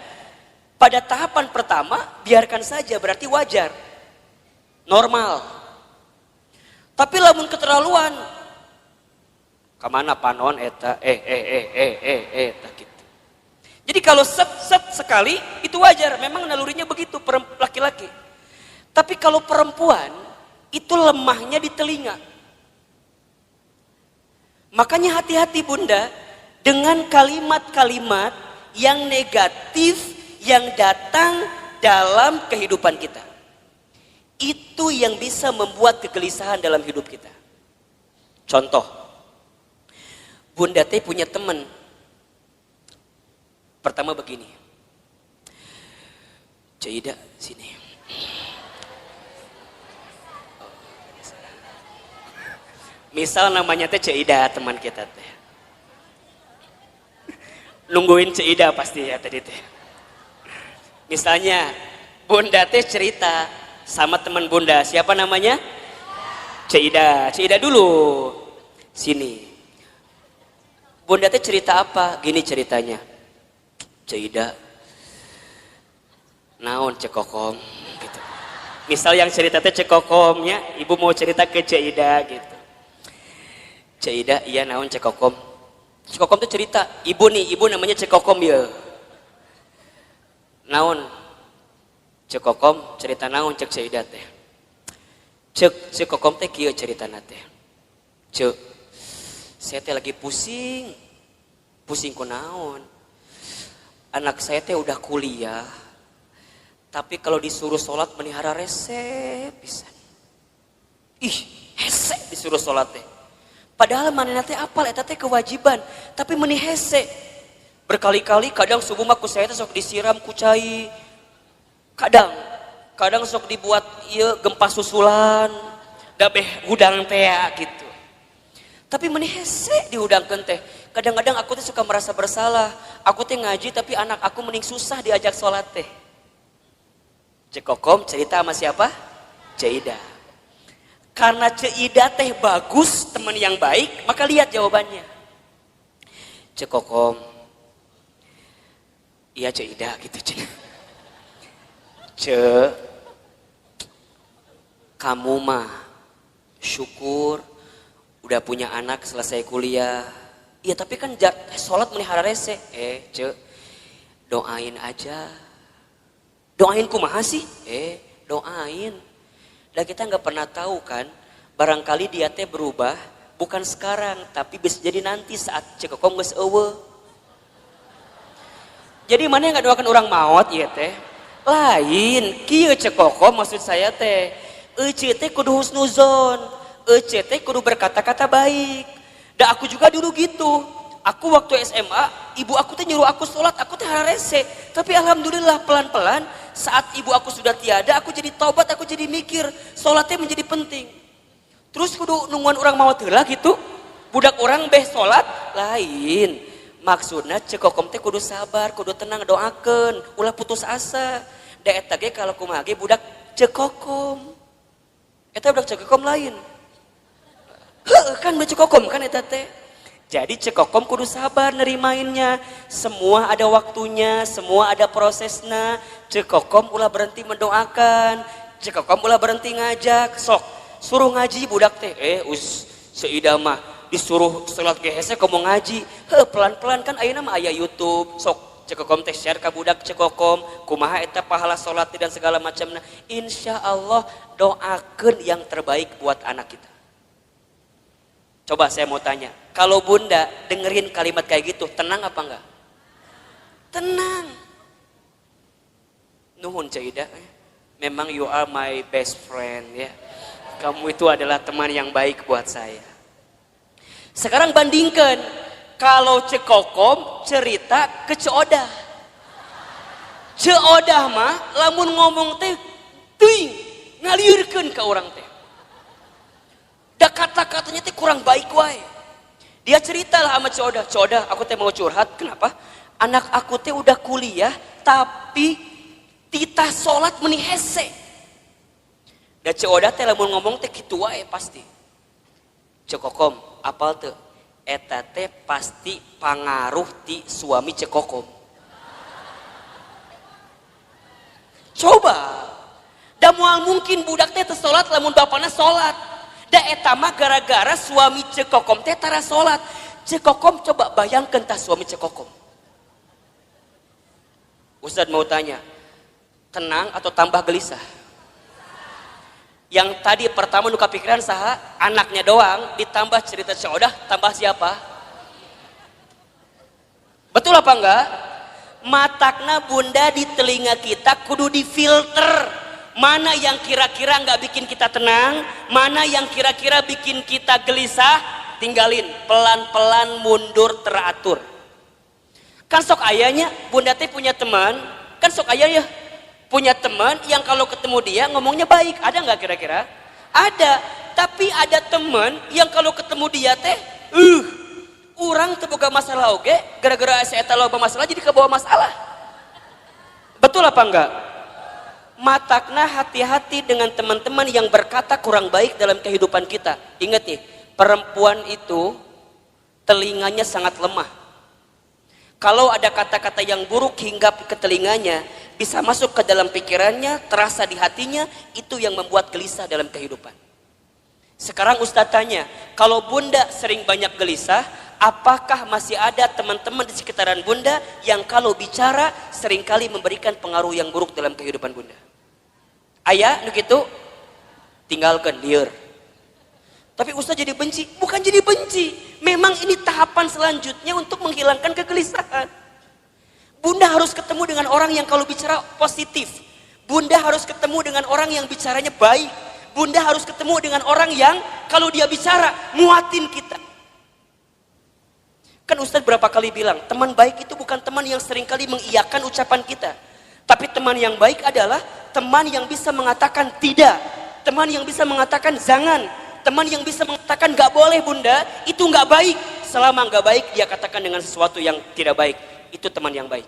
pada tahapan pertama biarkan saja, berarti wajar, normal. Tapi lamun keterlaluan, kemana panon eta, eta gitu. Jadi kalau set sekali itu wajar, memang nalurinya begitu laki-laki. Tapi kalau perempuan itu lemahnya di telinga. Makanya hati-hati bunda dengan kalimat-kalimat yang negatif yang datang dalam kehidupan kita. Itu yang bisa membuat kegelisahan dalam hidup kita. Contoh, bunda teh punya teman. Pertama begini, Cida sini. Misal namanya teh Cida, teman kita teh. Nungguin Cida pasti ya tadi teh. Misalnya bunda teh cerita, sama teman bunda. Siapa namanya? Cik Ida dulu. Sini. Bunda teh cerita apa? Gini ceritanya. Cik Ida, naon cek kokom gitu. Misal yang cerita teh cek kokomnya, ibu mau cerita ke Cik Ida gitu. Cik Ida, iya naon cek kokom. Cek kokom tuh cerita, ibu namanya cek kokom ya. Naon cek kokom cerita naon cek Cik Ida teh. Cek kokom teh kieu ceritana teh. Cek, saya teh lagi pusing ku naon. Anak saya teh udah kuliah, tapi kalau disuruh sholat melihara rese pisan. Ih, hese disuruh sholat teh. Padahal manehna teh apal eta teh kewajiban, tapi meni hese. Berkali-kali kadang subuh mah ku saya teh sok disiram ku cai. Kadang sok dibuat ieu gempa susulan, da beh hudang teh gitu. Tapi meni hese dihudangkeun teh. Kadang-kadang aku teh suka merasa bersalah. Aku teh ngaji tapi anak aku mending susah diajak sholat teh. Cek kokom cerita sama siapa? Cik Ida. Karena Cik Ida teh bagus, teman yang baik, maka lihat jawabannya. Cek kokom, iya Cik Ida gitu Cik. Cek, kamu mah syukur udah punya anak selesai kuliah. Iya tapi kan sholat melihara rese. Cek, doain aja. Doain kumaha sih? Doain. Dan kita nggak pernah tahu kan, barangkali dia teh berubah bukan sekarang, tapi bisa jadi nanti saat cek kokom geus eueuh. Jadi mana yang nggak doakan orang maut ya teh? Lain, kieu cek kokom maksud saya teh. Ece teh kudu husnuzon, ece teh kudu berkata-kata baik. Dan aku juga dulu gitu. Aku waktu SMA, ibu aku teh nyuruh aku sholat, aku teh rese. Tapi alhamdulillah pelan-pelan saat ibu aku sudah tiada, aku jadi taubat, aku jadi mikir sholatnya menjadi penting. Terus kudu nungguan orang mau heula gitu. Budak orang beh sholat lain. Maksudnya cek kokom teh kudu sabar, kudu tenang doakeun, ulah putus asa. Da eta ge kalau kumaha ge budak cek kokom. Eta budak cek kokom lain. Kan baca kokom kan eta teh. Jadi cekokom kudu sabar nerimainnya. Semua ada waktunya, semua ada prosesnya. Cekokom ulah berhenti mendoakan, cekokom ulah berhenti ngajak. Sok suruh ngaji budak teh. Seida mah disuruh salat ge hese komo ngaji. Pelan-pelan kan ayeuna mah aya YouTube. Sok cekokom teh share ka budak cekokom kumaha eta pahala salat dan segala macamna. Insyaallah doakeun yang terbaik buat anak kita. Coba saya mau tanya, kalau bunda dengerin kalimat kayak gitu, tenang apa enggak? Tenang. Nuhun Cik Ida, memang you are my best friend ya. Kamu itu adalah teman yang baik buat saya. Sekarang bandingkan, kalau Cek Kokom cerita ke Cek Odah. Cek Odah mah, lamun ngomong teh, ting, ngaliurkeun ke orang teh. Da kata-katanya teh kurang baik wae. Dia ceritalah sama Cik Odah. Cik Odah, aku teh mau curhat. Kenapa? Anak aku teh udah kuliah, tapi titah sholat meni hese. Da Cik Odah teh lamun ngomong teh kitu wae pasti. Cek Kokom, apal teu? Eta teh pasti pangaruh ti suami Cek Kokom. Coba. Da moal mungkin budak teh teu sholat lamun bapana sholat. Da eta mah gara-gara suami Cek Kokom teh tara salat. Cek Kokom coba bayangkeun tah suami Cek Kokom. Ustaz mau tanya, tenang atau tambah gelisah? Yang tadi pertama nu kapikiran saha? Anaknya doang, ditambah cerita Cek Odah, tambah siapa? Betul apa enggak? Matakna bunda di telinga kita kudu difilter. Mana yang kira-kira nggak bikin kita tenang, mana yang kira-kira bikin kita gelisah, tinggalin, pelan-pelan mundur teratur. Kan sok ayahnya, bunda teh punya teman, kan sok ayah ya, punya teman yang kalau ketemu dia ngomongnya baik, ada nggak kira-kira? Ada, tapi ada teman yang kalau ketemu dia teh, orang terbuka masalah oke, gara-gara saya tahu masalah jadi kebawa masalah. Betul apa enggak? matakna hati-hati dengan teman-teman yang berkata kurang baik dalam kehidupan kita. Ingat nih, perempuan itu telinganya sangat lemah. Kalau ada kata-kata yang buruk hinggap ke telinganya, bisa masuk ke dalam pikirannya, terasa di hatinya, itu yang membuat gelisah dalam kehidupan. Sekarang Ustadz tanya, kalau Bunda sering banyak gelisah, apakah masih ada teman-teman di sekitaran Bunda yang kalau bicara seringkali memberikan pengaruh yang buruk dalam kehidupan Bunda? Ayah, nu gitu, tinggalkan liar. Tapi Ustaz jadi benci, bukan jadi benci. Memang ini tahapan selanjutnya untuk menghilangkan kegelisahan. Bunda harus ketemu dengan orang yang kalau bicara positif. Bunda harus ketemu dengan orang yang bicaranya baik. Bunda harus ketemu dengan orang yang kalau dia bicara muatin kita. Kan Ustaz berapa kali bilang, teman baik itu bukan teman yang seringkali mengiyakan ucapan kita. Tapi teman yang baik adalah teman yang bisa mengatakan tidak. Teman yang bisa mengatakan jangan. Teman yang bisa mengatakan gak boleh Bunda, itu gak baik. Selama gak baik dia katakan dengan sesuatu yang tidak baik. Itu teman yang baik.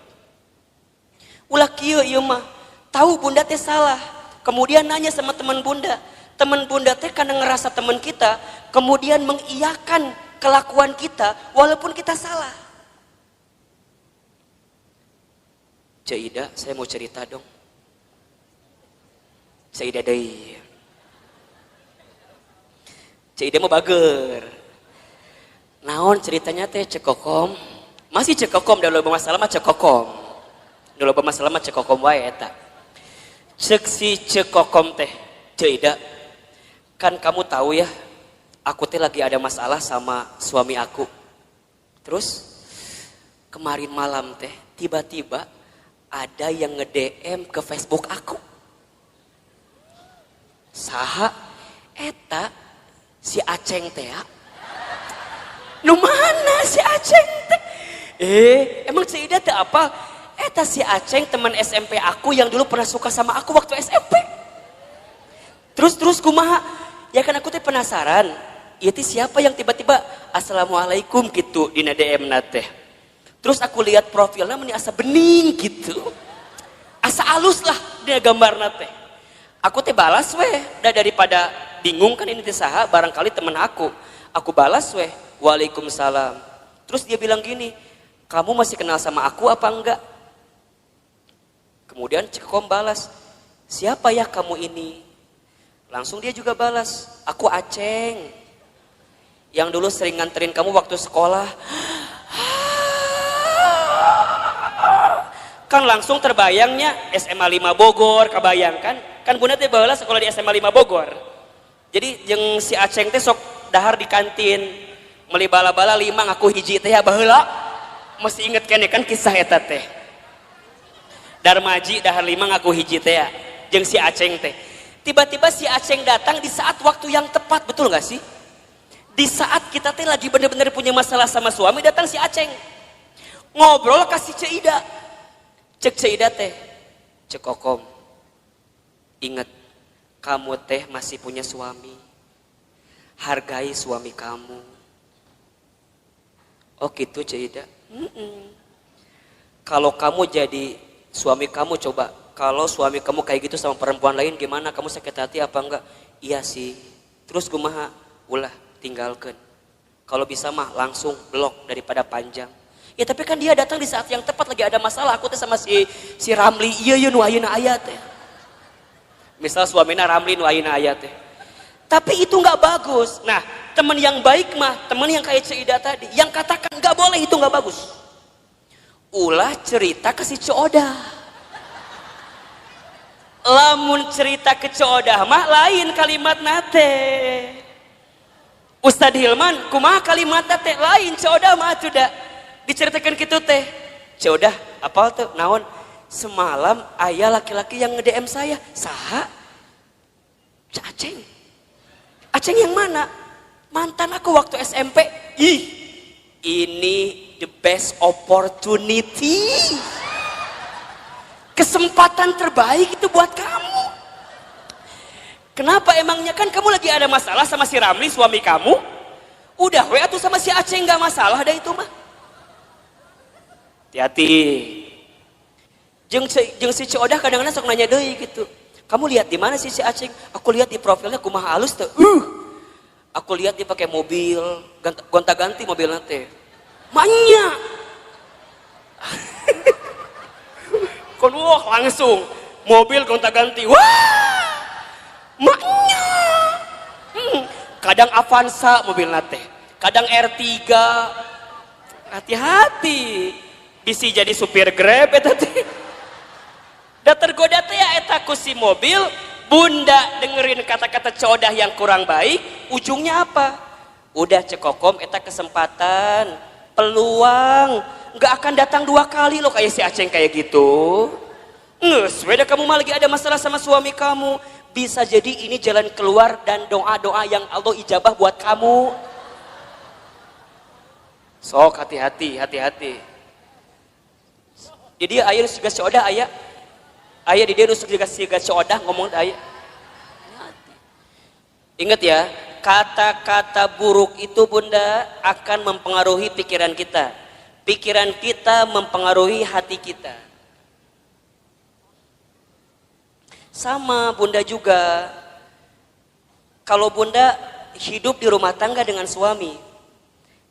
Ulah kieu ieu mah, tahu Bunda teh salah. Kemudian nanya sama teman Bunda. Teman Bunda teh karena ngerasa teman kita, kemudian mengiyakan kelakuan kita walaupun kita salah. Cik Ida, saya mau cerita dong. Cik Ida deui. Cik Ida mau bager. Naon ceritanya teh cekokom? Masih cekokom, dah loba masalah mah cekokom. Dah loba masalah mah cekokom wae eta. Cek si cekokom teh, Cik Ida. Kan kamu tahu ya, aku teh lagi ada masalah sama suami aku. Terus kemarin malam teh tiba-tiba ada yang nge-DM ke Facebook aku. Saha eta si Aceng teh ya? Nu mana si Aceng teh? Emang Cik Ida teh apa? Eta si Aceng teman SMP aku yang dulu pernah suka sama aku waktu SMP. Terus kumaha? Ya kan aku teh penasaran. Itu siapa yang tiba-tiba assalamualaikum gitu di DM nate. Terus aku lihat profilnya meni asa bening gitu. Asa alus lah dia gambar nate. Aku teh balas weh, daripada bingung kan ini teh saha, barangkali teman aku. Aku balas weh, waalaikumsalam. Terus dia bilang gini, kamu masih kenal sama aku apa enggak? Kemudian Cekom balas, siapa ya kamu ini? Langsung dia juga balas, aku Aceng. Yang dulu sering nganterin kamu waktu sekolah. Kan langsung terbayangnya SMA 5 Bogor, kebayang kan? Kan Bunda teh baheula sekolah di SMA 5 Bogor. Jadi jeung si Aceng teh sok dahar di kantin. Meuli bala-bala 5 ngaku hiji teh ya baheula. Masih inget kene kan kisah eta teh. Darmaji dahar 5 ngaku hiji teh ya. Jeung si Aceng teh. Tiba-tiba si Aceng datang di saat waktu yang tepat, betul gak sih? Di saat kita teh lagi bener-bener punya masalah sama suami, datang si Aceng. Ngobrol kasih Cik Ida. Cek Cik Ida teh, Cek Kokom, ingat kamu teh masih punya suami. Hargai suami kamu. Oh gitu Cik Ida. Kalau kamu jadi suami kamu coba, kalau suami kamu kayak gitu sama perempuan lain gimana? Kamu sakit hati apa enggak? Iya sih. Terus kumaha? Ulah tinggalkan. Kalau bisa mah langsung blok daripada panjang. Ya tapi kan dia datang di saat yang tepat, lagi ada masalah. Aku teh sama si Ramli, iya nu ayeuna aya teh. Misal suamina Ramli nu ayeuna aya teh. Tapi itu enggak bagus. Nah, teman yang baik mah, teman yang kayak Cik Ida tadi, yang katakan enggak boleh itu enggak bagus. Ulah cerita ke si Ciodah. Lamun cerita ke Ciodah mah lain kalimat nate. Ustadz Hilman kumaha kalimat nate lain Ciodah mah tuh dah diceritakan gitu teh. Ciodah apal tuh naon? Semalam ayah laki-laki yang nge-DM saya. Saha? Aceng. Aceng yang mana? Mantan aku waktu SMP. Ih, ini the best opportunity. Kesempatan terbaik itu buat kamu. Kenapa emangnya? Kan kamu lagi ada masalah sama si Ramli suami kamu. Udah we atuh sama si Aceng gak masalah dah itu mah. Hati-hati. Jeung si Ciodah kadang-kadang sok nanya deui gitu. Kamu lihat di mana sih si Aceng? Aku lihat di profilnya kumaha halus tuh. Aku lihat dia pakai mobil, gonta-ganti mobil nanti. Maknya. Kon wah langsung mobil gonta-ganti. Wah! Maknya. Kadang Avanza mobil nate, kadang R3. Hati-hati. Bisa jadi supir Grab eta teh. Da tergoda teh ya eta ku si mobil, bunda dengerin kata-kata codah yang kurang baik, ujungnya apa? Udah cekokom eta kesempatan, peluang, nggak akan datang 2 kali loh kayak si Aceng kayak gitu. Nges, beda kamu malah lagi ada masalah sama suami kamu. Bisa jadi ini jalan keluar dan doa-doa yang Allah ijabah buat kamu. Sok hati-hati, hati-hati. Jadi ayah juga codah ayah. Ayah di dia nusuk juga codah ngomong ayah. Ingat ya, kata-kata buruk itu bunda akan mempengaruhi pikiran kita. Pikiran kita mempengaruhi hati kita. Sama bunda juga. Kalau bunda hidup di rumah tangga dengan suami,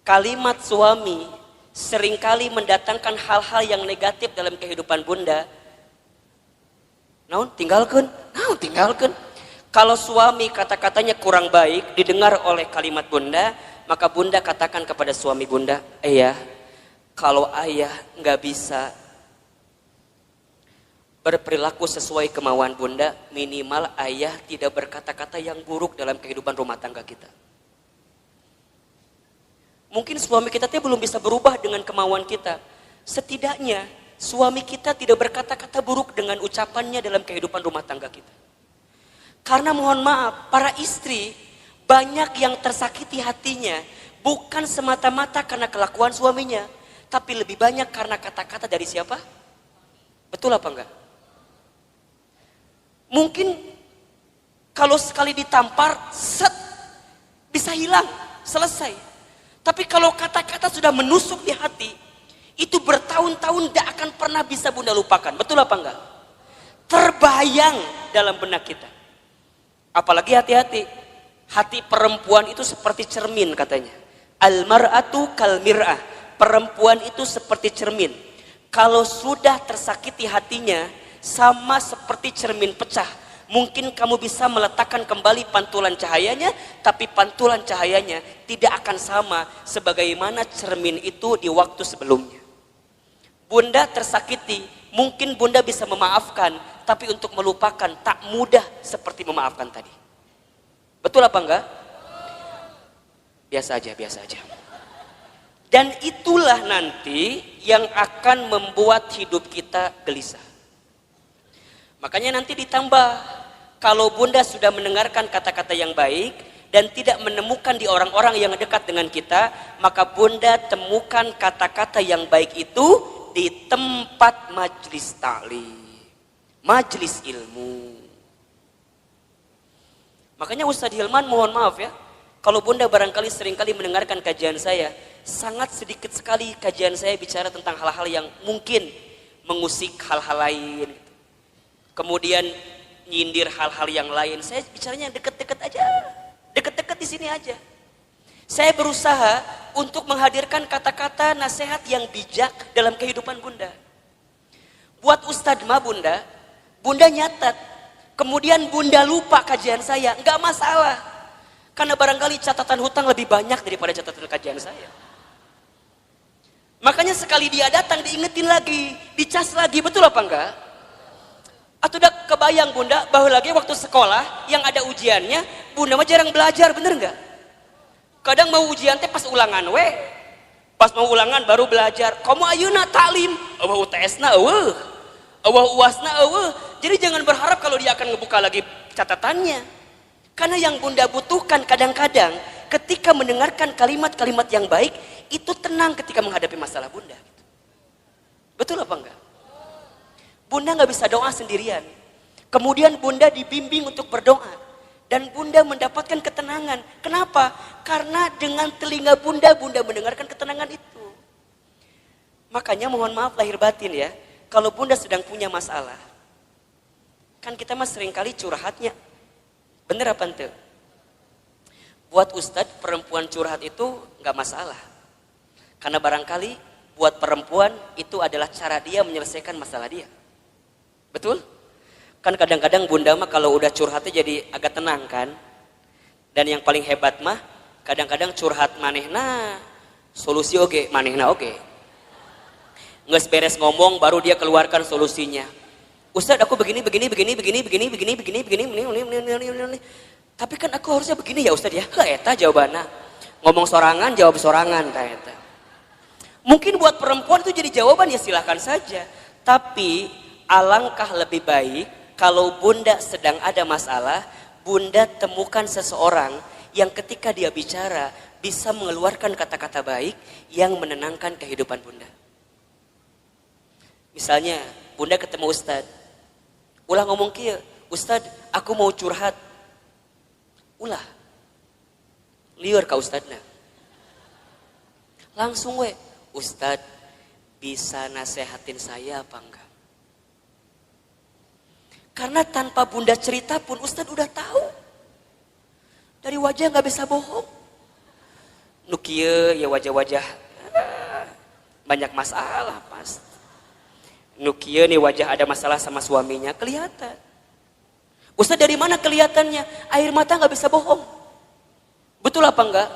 kalimat suami seringkali mendatangkan hal-hal yang negatif dalam kehidupan bunda. Naon tinggalkan. Kalau suami kata-katanya kurang baik didengar oleh kalimat bunda, maka bunda katakan kepada suami bunda, ayah, kalau ayah nggak bisa berperilaku sesuai kemauan bunda, minimal ayah tidak berkata-kata yang buruk dalam kehidupan rumah tangga kita. Mungkin suami kita belum bisa berubah dengan kemauan kita. Setidaknya suami kita tidak berkata-kata buruk dengan ucapannya dalam kehidupan rumah tangga kita. Karena mohon maaf, para istri banyak yang tersakiti hatinya bukan semata-mata karena kelakuan suaminya, tapi lebih banyak karena kata-kata dari siapa? Betul apa enggak? Mungkin kalau sekali ditampar, set, bisa hilang, selesai. Tapi kalau kata-kata sudah menusuk di hati, itu bertahun-tahun tidak akan pernah bisa bunda lupakan. Betul apa enggak? Terbayang dalam benak kita. Apalagi hati-hati. Hati perempuan itu seperti cermin katanya. Al-mar'atu kal mir'ah. Perempuan itu seperti cermin. Kalau sudah tersakiti hatinya, sama seperti cermin pecah. Mungkin kamu bisa meletakkan kembali pantulan cahayanya, tapi pantulan cahayanya tidak akan sama sebagaimana cermin itu di waktu sebelumnya. Bunda tersakiti, mungkin bunda bisa memaafkan, tapi untuk melupakan tak mudah seperti memaafkan tadi. Betul apa enggak? Biasa aja. Dan itulah nanti yang akan membuat hidup kita gelisah. Makanya nanti ditambah, kalau bunda sudah mendengarkan kata-kata yang baik dan tidak menemukan di orang-orang yang dekat dengan kita, maka bunda temukan kata-kata yang baik itu di tempat majelis ta'lim, majelis ilmu. Makanya Ustadz Hilman mohon maaf ya, kalau bunda barangkali seringkali mendengarkan kajian saya, sangat sedikit sekali kajian saya bicara tentang hal-hal yang mungkin mengusik hal-hal lain, kemudian nyindir hal-hal yang lain. Saya bicaranya deket-deket aja, deket-deket di sini aja. Saya berusaha untuk menghadirkan kata-kata nasihat yang bijak dalam kehidupan bunda. Buat Ustadz mah bunda nyatat, kemudian bunda lupa kajian saya, nggak masalah. Karena barangkali catatan hutang lebih banyak daripada catatan kajian saya. Makanya sekali dia datang diingetin lagi, dicas lagi, betul apa enggak? Atau udah kebayang bunda bahwa lagi waktu sekolah yang ada ujiannya, bunda mah jarang belajar, bener enggak? Kadang mau ujian teh pas ulangan pas mau ulangan baru belajar. Kamu ayeuna taklim, eueuh UTS-na eueuh, UAS-na eueuh. Jadi jangan berharap kalau dia akan ngebuka lagi catatannya. Karena yang bunda butuhkan kadang-kadang ketika mendengarkan kalimat-kalimat yang baik, itu tenang ketika menghadapi masalah bunda. Betul apa enggak? Bunda nggak bisa doa sendirian. Kemudian bunda dibimbing untuk berdoa. Dan bunda mendapatkan ketenangan. Kenapa? Karena dengan telinga bunda mendengarkan ketenangan itu. Makanya mohon maaf lahir batin ya. Kalau bunda sedang punya masalah, Kan kita mah sering kali curhatnya. Bener apa ente? Buat ustadz perempuan curhat itu nggak masalah. Karena barangkali buat perempuan itu adalah cara dia menyelesaikan masalah dia. Betul? Kan kadang-kadang bunda mah kalau udah curhatnya jadi agak tenang kan. Dan yang paling hebat mah kadang-kadang curhat manehna solusi oge, manehna oge. Nges beres ngomong baru dia keluarkan solusinya. Ustadz aku begini. Tapi kan aku harusnya begini ya Ustadz ya. Eta jawabannya. Ngomong sorangan jawab sorangan ta eta. Mungkin buat perempuan itu jadi jawaban ya silahkan saja. Tapi alangkah lebih baik kalau bunda sedang ada masalah, bunda temukan seseorang yang ketika dia bicara bisa mengeluarkan kata-kata baik yang menenangkan kehidupan bunda. Misalnya bunda ketemu Ustadz. Ulah ngomong kieu, Ustadz aku mau curhat. Ulah. Liur ka Ustadna. Langsung we, Ustadz bisa nasehatin saya apa enggak? Karena tanpa bunda cerita pun Ustadz udah tahu. Dari wajah nggak bisa bohong. Nu kieu ya wajah-wajah banyak masalah pasti. Nu kieu nih wajah ada masalah sama suaminya kelihatan. Ustadz dari mana kelihatannya? Air mata nggak bisa bohong. Betul apa enggak?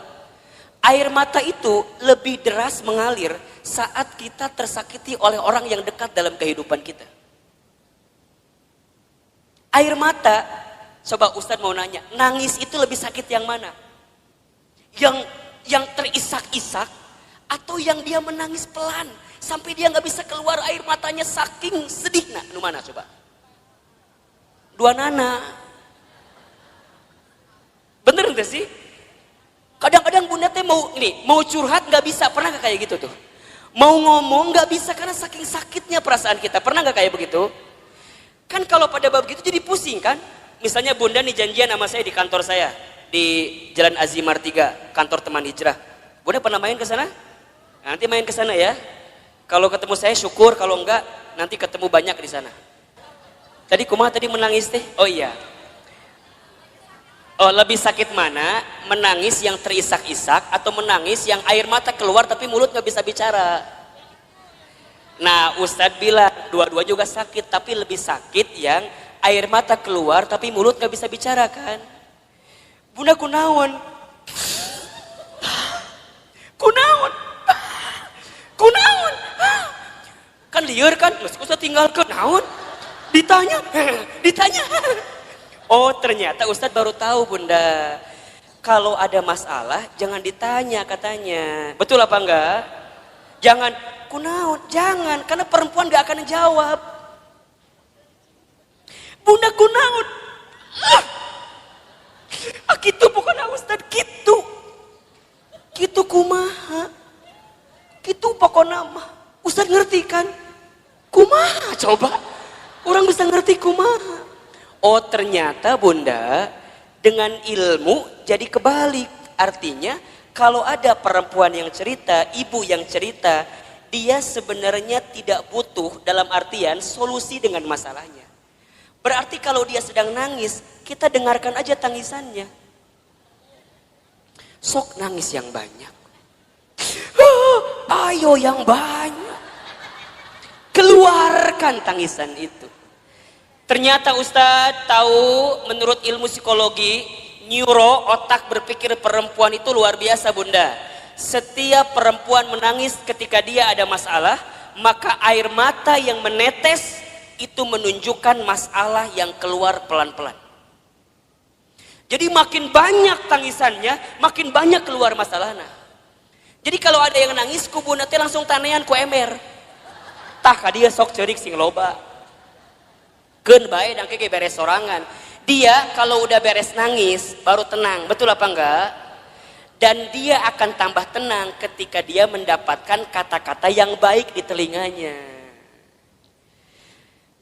Air mata itu lebih deras mengalir saat kita tersakiti oleh orang yang dekat dalam kehidupan kita. Air mata, coba Ustadz mau nanya, nangis itu lebih sakit yang mana? Yang terisak-isak atau yang dia menangis pelan sampai dia nggak bisa keluar air matanya saking sedih? Nah, nu mana coba? Dua nana. Bener nggak sih? Kadang-kadang bunda teh mau curhat nggak bisa, pernah nggak kayak gitu tuh? Mau ngomong nggak bisa karena saking sakitnya perasaan kita, pernah nggak kayak begitu? Kan kalau pada bab gitu jadi pusing kan? Misalnya bunda nih janjian sama saya di kantor saya di Jalan Azimar 3, kantor teman hijrah. Bunda pernah main ke sana? Nanti main ke sana ya. Kalau ketemu saya syukur, kalau enggak nanti ketemu banyak di sana. Tadi kumaha tadi menangis teh? Oh iya. Oh, lebih sakit mana? Menangis yang terisak-isak atau menangis yang air mata keluar tapi mulut nggak bisa bicara? Nah, Ustadz bilang dua-dua juga sakit, tapi lebih sakit yang air mata keluar tapi mulut nggak bisa bicara kan? Bunda kunaon? Kunaon? Kan liur kan? Ustadz tinggalkan naon? Ditanya. Oh ternyata Ustadz baru tahu bunda. Kalau ada masalah jangan ditanya katanya. Betul apa enggak? Jangan kunaon, jangan, karena perempuan gak akan jawab. Bunda kunaon. Gitu bukan Ustadz, gitu. Gitu kumaha. Gitu pokoknya mah. Ustadz ngerti kan? Kumaha coba. Orang bisa ngerti kumaha. Oh ternyata bunda dengan ilmu jadi kebalik. Artinya kalau ada perempuan yang cerita, ibu yang cerita, dia sebenarnya tidak butuh dalam artian solusi dengan masalahnya. Berarti kalau dia sedang nangis, kita dengarkan aja tangisannya. Sok nangis yang banyak. Ayo yang banyak. Keluarkan tangisan itu. Ternyata Ustadz tahu menurut ilmu psikologi, neuro otak berpikir perempuan itu luar biasa bunda. Setiap perempuan menangis ketika dia ada masalah, maka air mata yang menetes itu menunjukkan masalah yang keluar pelan-pelan. Jadi makin banyak tangisannya, makin banyak keluar masalahnya. Jadi kalau ada yang nangis, ku bunda teh langsung tanean ku emer. Tah ka dia sok ceurik sing loba. Keun bae dangke ge beres sorangan. Dia kalau udah beres nangis baru tenang, betul apa enggak? Dan dia akan tambah tenang ketika dia mendapatkan kata-kata yang baik di telinganya.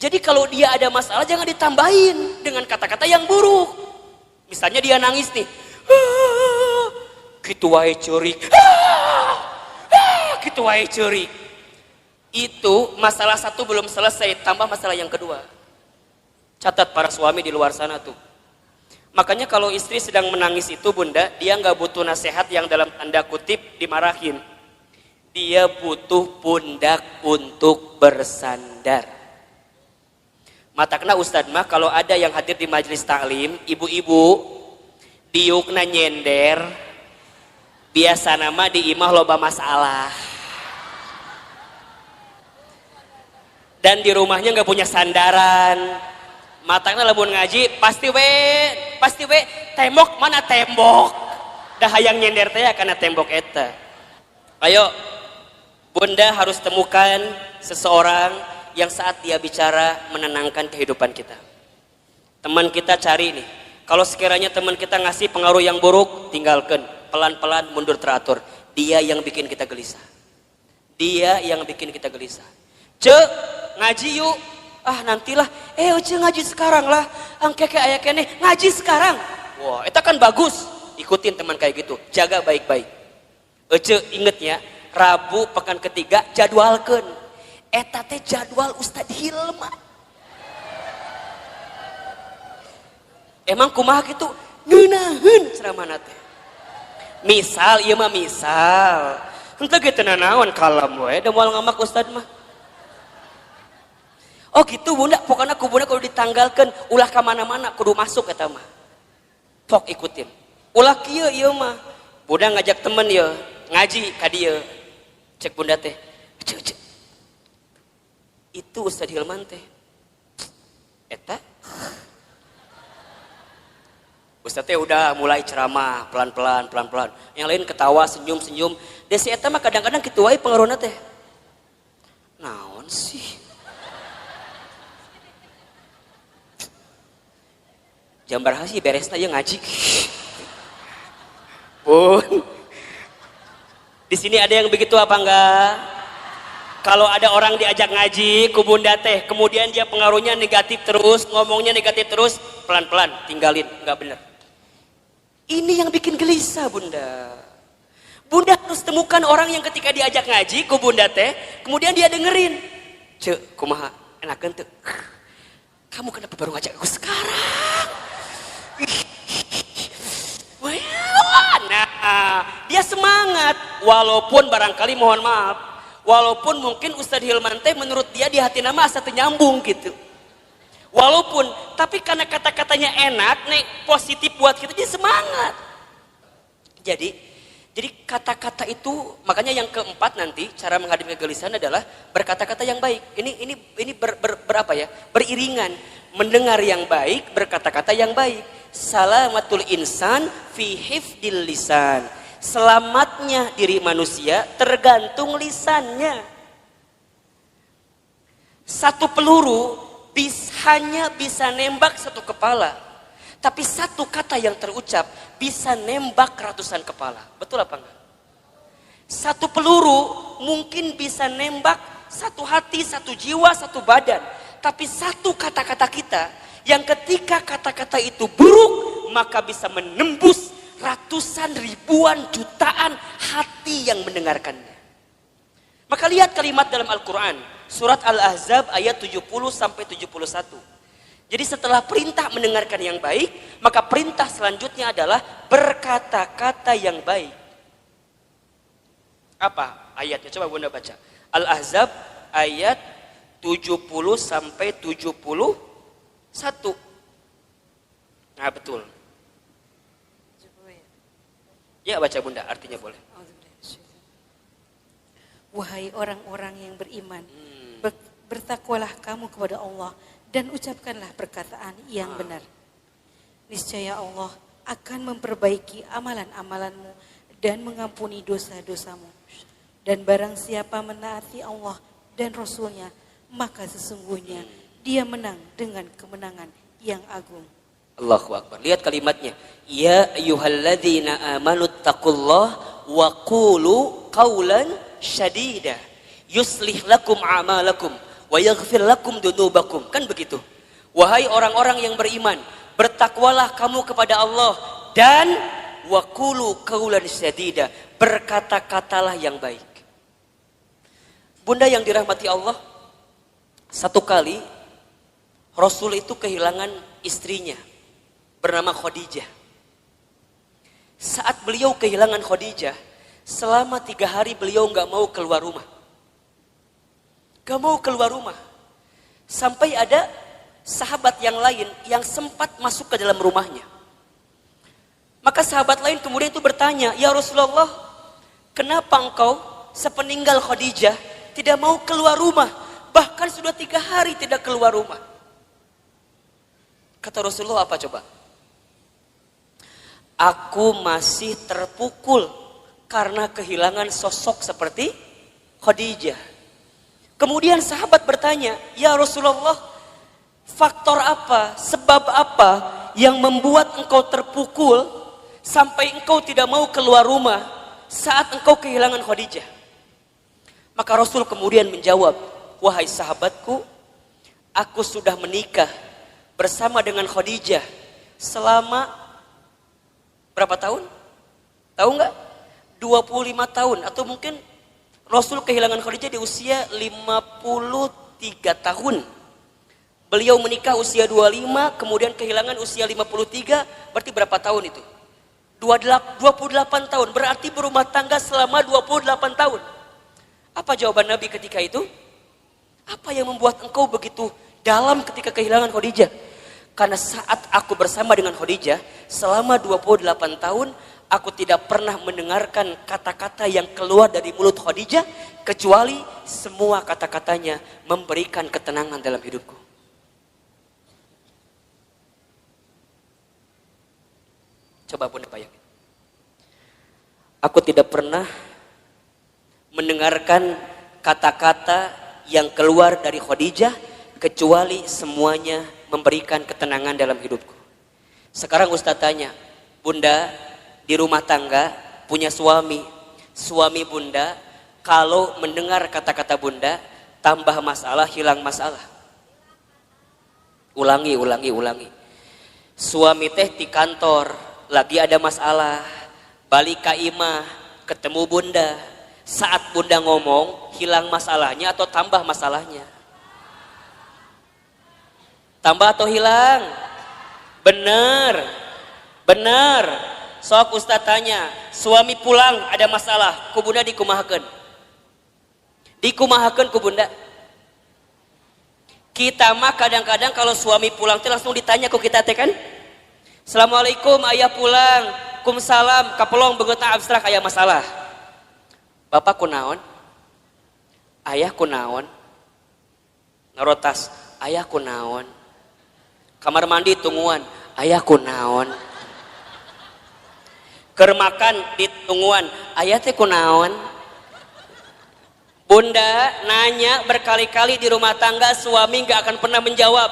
Jadi kalau dia ada masalah jangan ditambahin dengan kata-kata yang buruk. Misalnya dia nangis nih, gitu wae ceurik, gitu wae ceurik. Itu masalah satu belum selesai, tambah masalah yang kedua. Catat para suami di luar sana tuh. Makanya kalau istri sedang menangis itu bunda, dia nggak butuh nasihat yang dalam tanda kutip dimarahin. Dia butuh pundak untuk bersandar. Matakna Ustadz mah kalau ada yang hadir di majelis taklim, ibu-ibu, diukna nyender, biasa nama di imah loba masalah. Dan di rumahnya nggak punya sandaran. Matakna lamun ngaji pasti we tembok mana tembok. Dah hayang nyender teh karena tembok eta. Ayo, bunda harus temukan seseorang yang saat dia bicara menenangkan kehidupan kita. Teman kita cari nih. Kalau sekiranya teman kita ngasih pengaruh yang buruk, tinggalkan. Pelan-pelan mundur teratur. Dia yang bikin kita gelisah. Dia yang bikin kita gelisah. Cek, ngaji yuk. Ah nantilah. Cek ngaji sekarang lah. Angkeke aya keneh ngaji sekarang. Wah, itu kan bagus. Ikutin teman kayak gitu. Jaga baik-baik. Cek inget ya, Rabu pekan ketiga jadwalkan. Eta teh jadwal Ustadz Hilman. Emang kumaha gitu? Ngeunaheun ceramahna teh. Misal, ieu mah misal. Henteu ge teu nanaon kalem we, da moal ngamak Ustad mah. Oh gitu bunda, pokoknya bunda kudu ditanggalkeun, ulah ka mana-mana kudu masuk eta mah. Sok ikutin. Ulah kieu ieu mah. Bunda ngajak temen ieu, ngaji ka dieu. Cek bunda teh. Cek. Itu Ustad Hilman teh. Eta Ustaz teh udah mulai ceramah pelan-pelan. Yang lain ketawa, senyum. Desi eta mah kadang-kadang kitu wae pengaruhna teh. Naon sih? Jambar hasi beresna ieu ngaji. Bun. Di sini ada yang begitu apa enggak? Kalau ada orang diajak ngaji ku bunda teh, kemudian dia pengaruhnya negatif terus, ngomongnya negatif terus, pelan-pelan tinggalin, enggak benar. Ini yang bikin gelisah bunda. Bunda harus temukan orang yang ketika diajak ngaji ku bunda teh, kemudian dia dengerin. Cek, kumaha enakeun teu? Kamu kenapa baru ngajak aku sekarang? Nah, dia semangat walaupun barangkali mohon maaf, walaupun mungkin Ustadz Hilman teh menurut dia di hati nama asa teu nyambung gitu. Walaupun, tapi karena kata-katanya enak, nih positif buat kita, dia semangat. Jadi kata-kata itu, makanya yang keempat nanti cara menghadapi kegelisahan adalah berkata-kata yang baik. Ini berapa ya? Beriringan, mendengar yang baik, berkata-kata yang baik. Salamatul insan fi hifdil lisan. Selamatnya diri manusia tergantung lisannya. Satu peluru hanya bisa nembak satu kepala, tapi satu kata yang terucap bisa nembak ratusan kepala. Betul apa enggak? Satu peluru mungkin bisa nembak satu hati, satu jiwa, satu badan, tapi satu kata-kata kita yang ketika kata-kata itu buruk maka bisa menembus ratusan, ribuan, jutaan hati yang mendengarkannya. Maka lihat kalimat dalam Al-Quran, surat Al-Ahzab ayat 70-71. Jadi setelah perintah mendengarkan yang baik, maka perintah selanjutnya adalah berkata-kata yang baik. Apa ayatnya? Coba bunda baca. Al-Ahzab ayat 70-71. Nah betul. Ya baca bunda, artinya boleh. Wahai orang-orang yang beriman, bertakwalah kamu kepada Allah dan ucapkanlah perkataan yang benar. Niscaya Allah akan memperbaiki amalan-amalanmu dan mengampuni dosa-dosamu. Dan barang siapa menaati Allah dan Rasulnya, maka sesungguhnya dia menang dengan kemenangan yang agung. Allahu Akbar. Lihat kalimatnya. Ya ayyuhalladzina amanu taqullaha wa qulu qawlan syadida yuslih lakum a'malakum wa yaghfir lakum dunubakum. Kan begitu. Wahai orang-orang yang beriman, bertakwalah kamu kepada Allah dan wa qulu qawlan syadida, berkata-katalah yang baik. Bunda yang dirahmati Allah, satu kali Rasul itu kehilangan istrinya bernama Khadijah. Saat beliau kehilangan Khadijah, selama 3 hari beliau gak mau keluar rumah. Gak mau keluar rumah. Sampai ada sahabat yang lain yang sempat masuk ke dalam rumahnya. Maka sahabat lain kemudian itu bertanya, "Ya Rasulullah, kenapa engkau sepeninggal Khadijah tidak mau keluar rumah? Bahkan sudah 3 hari tidak keluar rumah." Kata Rasulullah apa coba? "Aku masih terpukul karena kehilangan sosok seperti Khadijah." Kemudian sahabat bertanya, "Ya Rasulullah, faktor apa, sebab apa yang membuat engkau terpukul sampai engkau tidak mau keluar rumah saat engkau kehilangan Khadijah?" Maka Rasul kemudian menjawab, "Wahai sahabatku, aku sudah menikah bersama dengan Khadijah selama berapa tahun? Tahu nggak? 25 tahun atau mungkin Rasul kehilangan Khadijah di usia 53 tahun. Beliau menikah usia 25, kemudian kehilangan usia 53, berarti berapa tahun itu? 28 tahun, berarti berumah tangga selama 28 tahun. Apa jawaban Nabi ketika itu? Apa yang membuat engkau begitu dalam ketika kehilangan Khadijah? Karena saat aku bersama dengan Khadijah selama 28 tahun, aku tidak pernah mendengarkan kata-kata yang keluar dari mulut Khadijah kecuali semua kata-katanya memberikan ketenangan dalam hidupku. Coba Bunda bayangin. Aku tidak pernah mendengarkan kata-kata yang keluar dari Khadijah kecuali semuanya memberikan ketenangan dalam hidupku. Sekarang Ustaz tanya, Bunda di rumah tangga punya suami Bunda kalau mendengar kata-kata Bunda tambah masalah, hilang masalah. Ulangi. Suami teh di kantor lagi ada masalah, balik ke imah ketemu Bunda, saat Bunda ngomong hilang masalahnya atau tambah masalahnya? Tambah atau hilang? Bener. Sok Ustaz tanya, suami pulang ada masalah, ku Bunda dikumahakeun. Dikumahakeun ku Bunda. Kita mah kadang-kadang kalau suami pulang teh langsung ditanya ku kita teh kan? Assalamualaikum, ayah pulang. Kumsalam, kapelong beungeutna abstrak aya masalah. Bapak kunaon? Ayah kunaon? Ngarotas, ayah kunaon? Kamar mandi tungguan, ayah kunaon? Keur makan di tungguan, ayah teh kunaon? Bunda nanya berkali-kali di rumah tangga, suami gak akan pernah menjawab.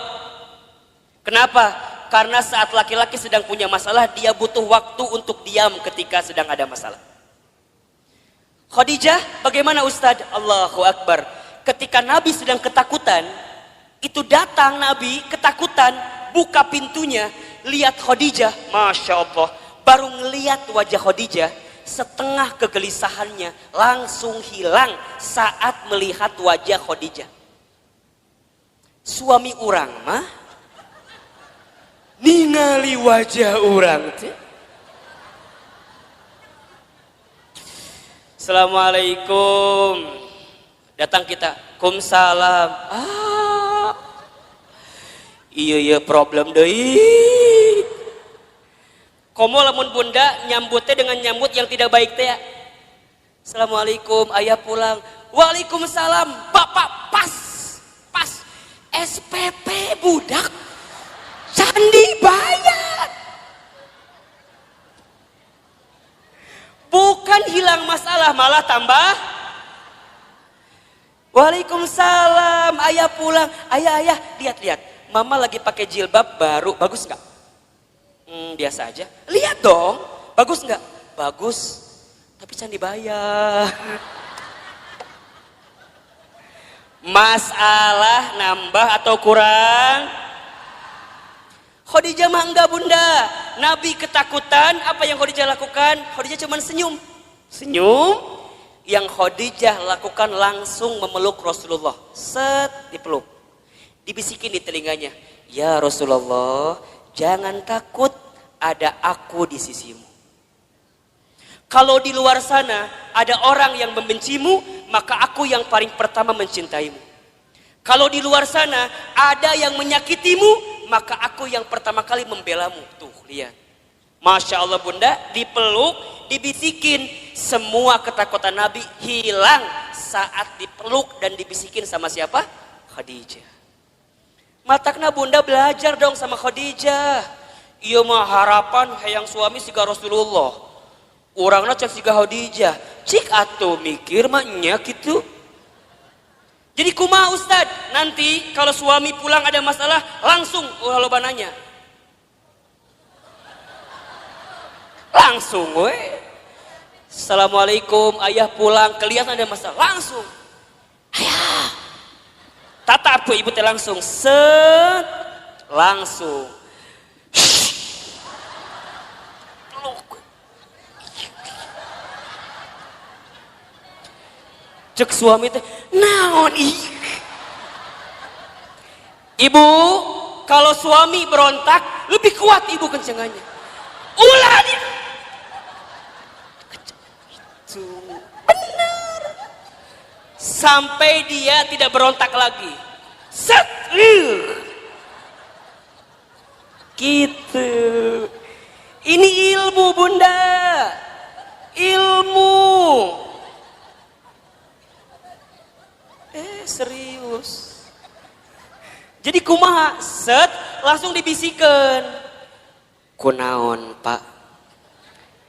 Kenapa? Karena saat laki-laki sedang punya masalah, dia butuh waktu untuk diam ketika sedang ada masalah. Khadijah bagaimana Ustadz? Allahu Akbar. Ketika Nabi sedang ketakutan, itu datang Nabi ketakutan, buka pintunya, lihat Khadijah, Masya Allah. Baru ngelihat wajah Khadijah, setengah kegelisahannya langsung hilang saat melihat wajah Khadijah. Suami orang mah ningali wajah orang teh. Assalamualaikum. Datang kita, kumsalam. Iya problem deui. Komo lamun Bunda nyambutnya dengan nyambut yang tidak baik teh ya. Assalamualaikum, ayah pulang. Waalaikumsalam. Bapak pas SPP budak candi bayar. Bukan hilang masalah, malah tambah. Waalaikumsalam, ayah pulang. Ayah, lihat. Mama lagi pakai jilbab baru, bagus nggak? Biasa aja. Lihat dong, bagus nggak? Bagus, tapi candi bayar. Masalah nambah atau kurang? Khadijah mah enggak Bunda. Nabi ketakutan, apa yang Khadijah lakukan? Khadijah cuma senyum. Yang Khadijah lakukan langsung memeluk Rasulullah. Set, dipeluk. Dibisikin di telinganya, ya Rasulullah, jangan takut, ada aku di sisimu. Kalau di luar sana ada orang yang membencimu, maka aku yang paling pertama mencintaimu. Kalau di luar sana ada yang menyakitimu, maka aku yang pertama kali membelamu. Tuh, lihat. Masya Allah bunda, dipeluk, dibisikin. Semua ketakutan Nabi hilang saat dipeluk dan dibisikin sama siapa? Khadijah. Matakna bunda belajar dong sama Khadijah. Iya mah harapan hayang suami siga Rasulullah. Urangna cek siga Khadijah. Cik atuh mikir mah nya gitu. Jadi kumaha Ustad? Nanti kalau suami pulang ada masalah langsung loba nanya. Langsung we. Assalamualaikum, ayah pulang, kelihatan ada masalah, langsung. Ayah. Tatap tuh ibu teh langsung, set, langsung. Cek suami teh, naon ih. Ibu, kalau suami berontak, lebih kuat ibu kencengannya. Ulah dia. Benar. Sampai dia tidak berontak lagi. Set. Gitu. Ini ilmu bunda. Ilmu. Serius. Jadi kumaha? Set. Langsung dibisikan. Kunaon pak?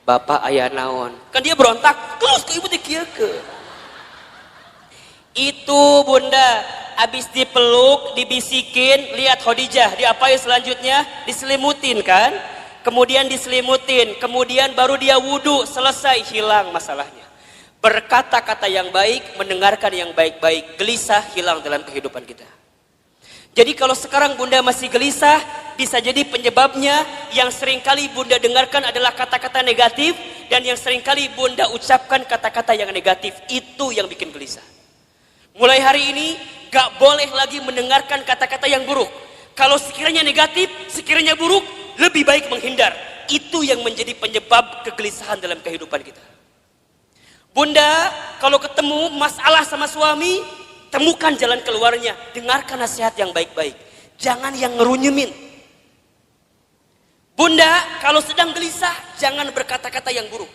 Bapak ayah naon? Kan dia berontak. Terus ke ibu dikieukeun. Itu bunda, abis dipeluk, dibisikin, lihat Khadijah, diapain selanjutnya? Diselimutin kan? Kemudian diselimutin, kemudian baru dia wudhu, selesai, hilang masalahnya. Berkata-kata yang baik, mendengarkan yang baik-baik, gelisah hilang dalam kehidupan kita. Jadi kalau sekarang bunda masih gelisah, bisa jadi penyebabnya yang seringkali bunda dengarkan adalah kata-kata negatif, dan yang seringkali bunda ucapkan kata-kata yang negatif, itu yang bikin gelisah. Mulai hari ini gak boleh lagi mendengarkan kata-kata yang buruk. Kalau sekiranya negatif, sekiranya buruk, lebih baik menghindar. Itu yang menjadi penyebab kegelisahan dalam kehidupan kita. Bunda, kalau ketemu masalah sama suami, temukan jalan keluarnya. Dengarkan nasihat yang baik-baik. Jangan yang ngerunyemin. Bunda, kalau sedang gelisah, jangan berkata-kata yang buruk.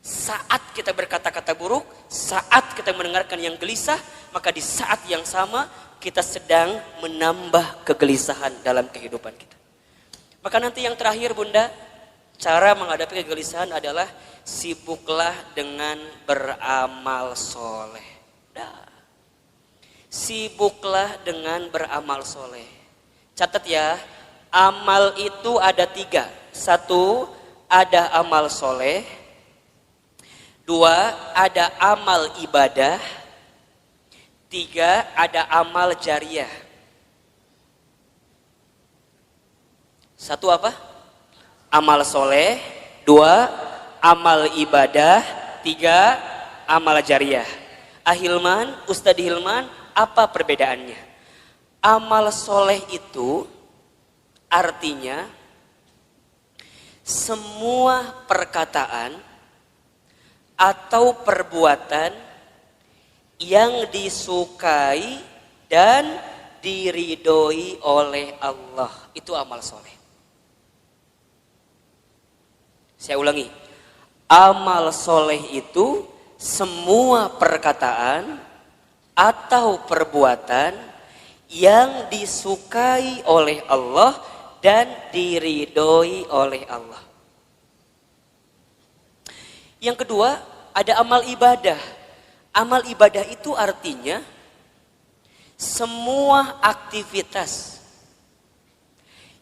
Saat kita berkata-kata buruk, saat kita mendengarkan yang gelisah, maka di saat yang sama kita sedang menambah kegelisahan dalam kehidupan kita. Maka nanti yang terakhir bunda, cara menghadapi kegelisahan adalah sibuklah dengan beramal soleh. Sibuklah dengan beramal soleh. Catat ya, amal itu ada 3. 1, ada amal soleh. 2, ada amal ibadah. 3, ada amal jariah. 1 apa? Amal soleh. 2, amal ibadah. 3, amal jariah. Ahilman, Ustadz Hilman, apa perbedaannya? Amal soleh itu artinya semua perkataan atau perbuatan yang disukai dan diridhoi oleh Allah. Itu amal soleh. Saya ulangi. Amal soleh itu semua perkataan atau perbuatan yang disukai oleh Allah dan diridhoi oleh Allah. Yang kedua, ada amal ibadah. Amal ibadah itu artinya semua aktivitas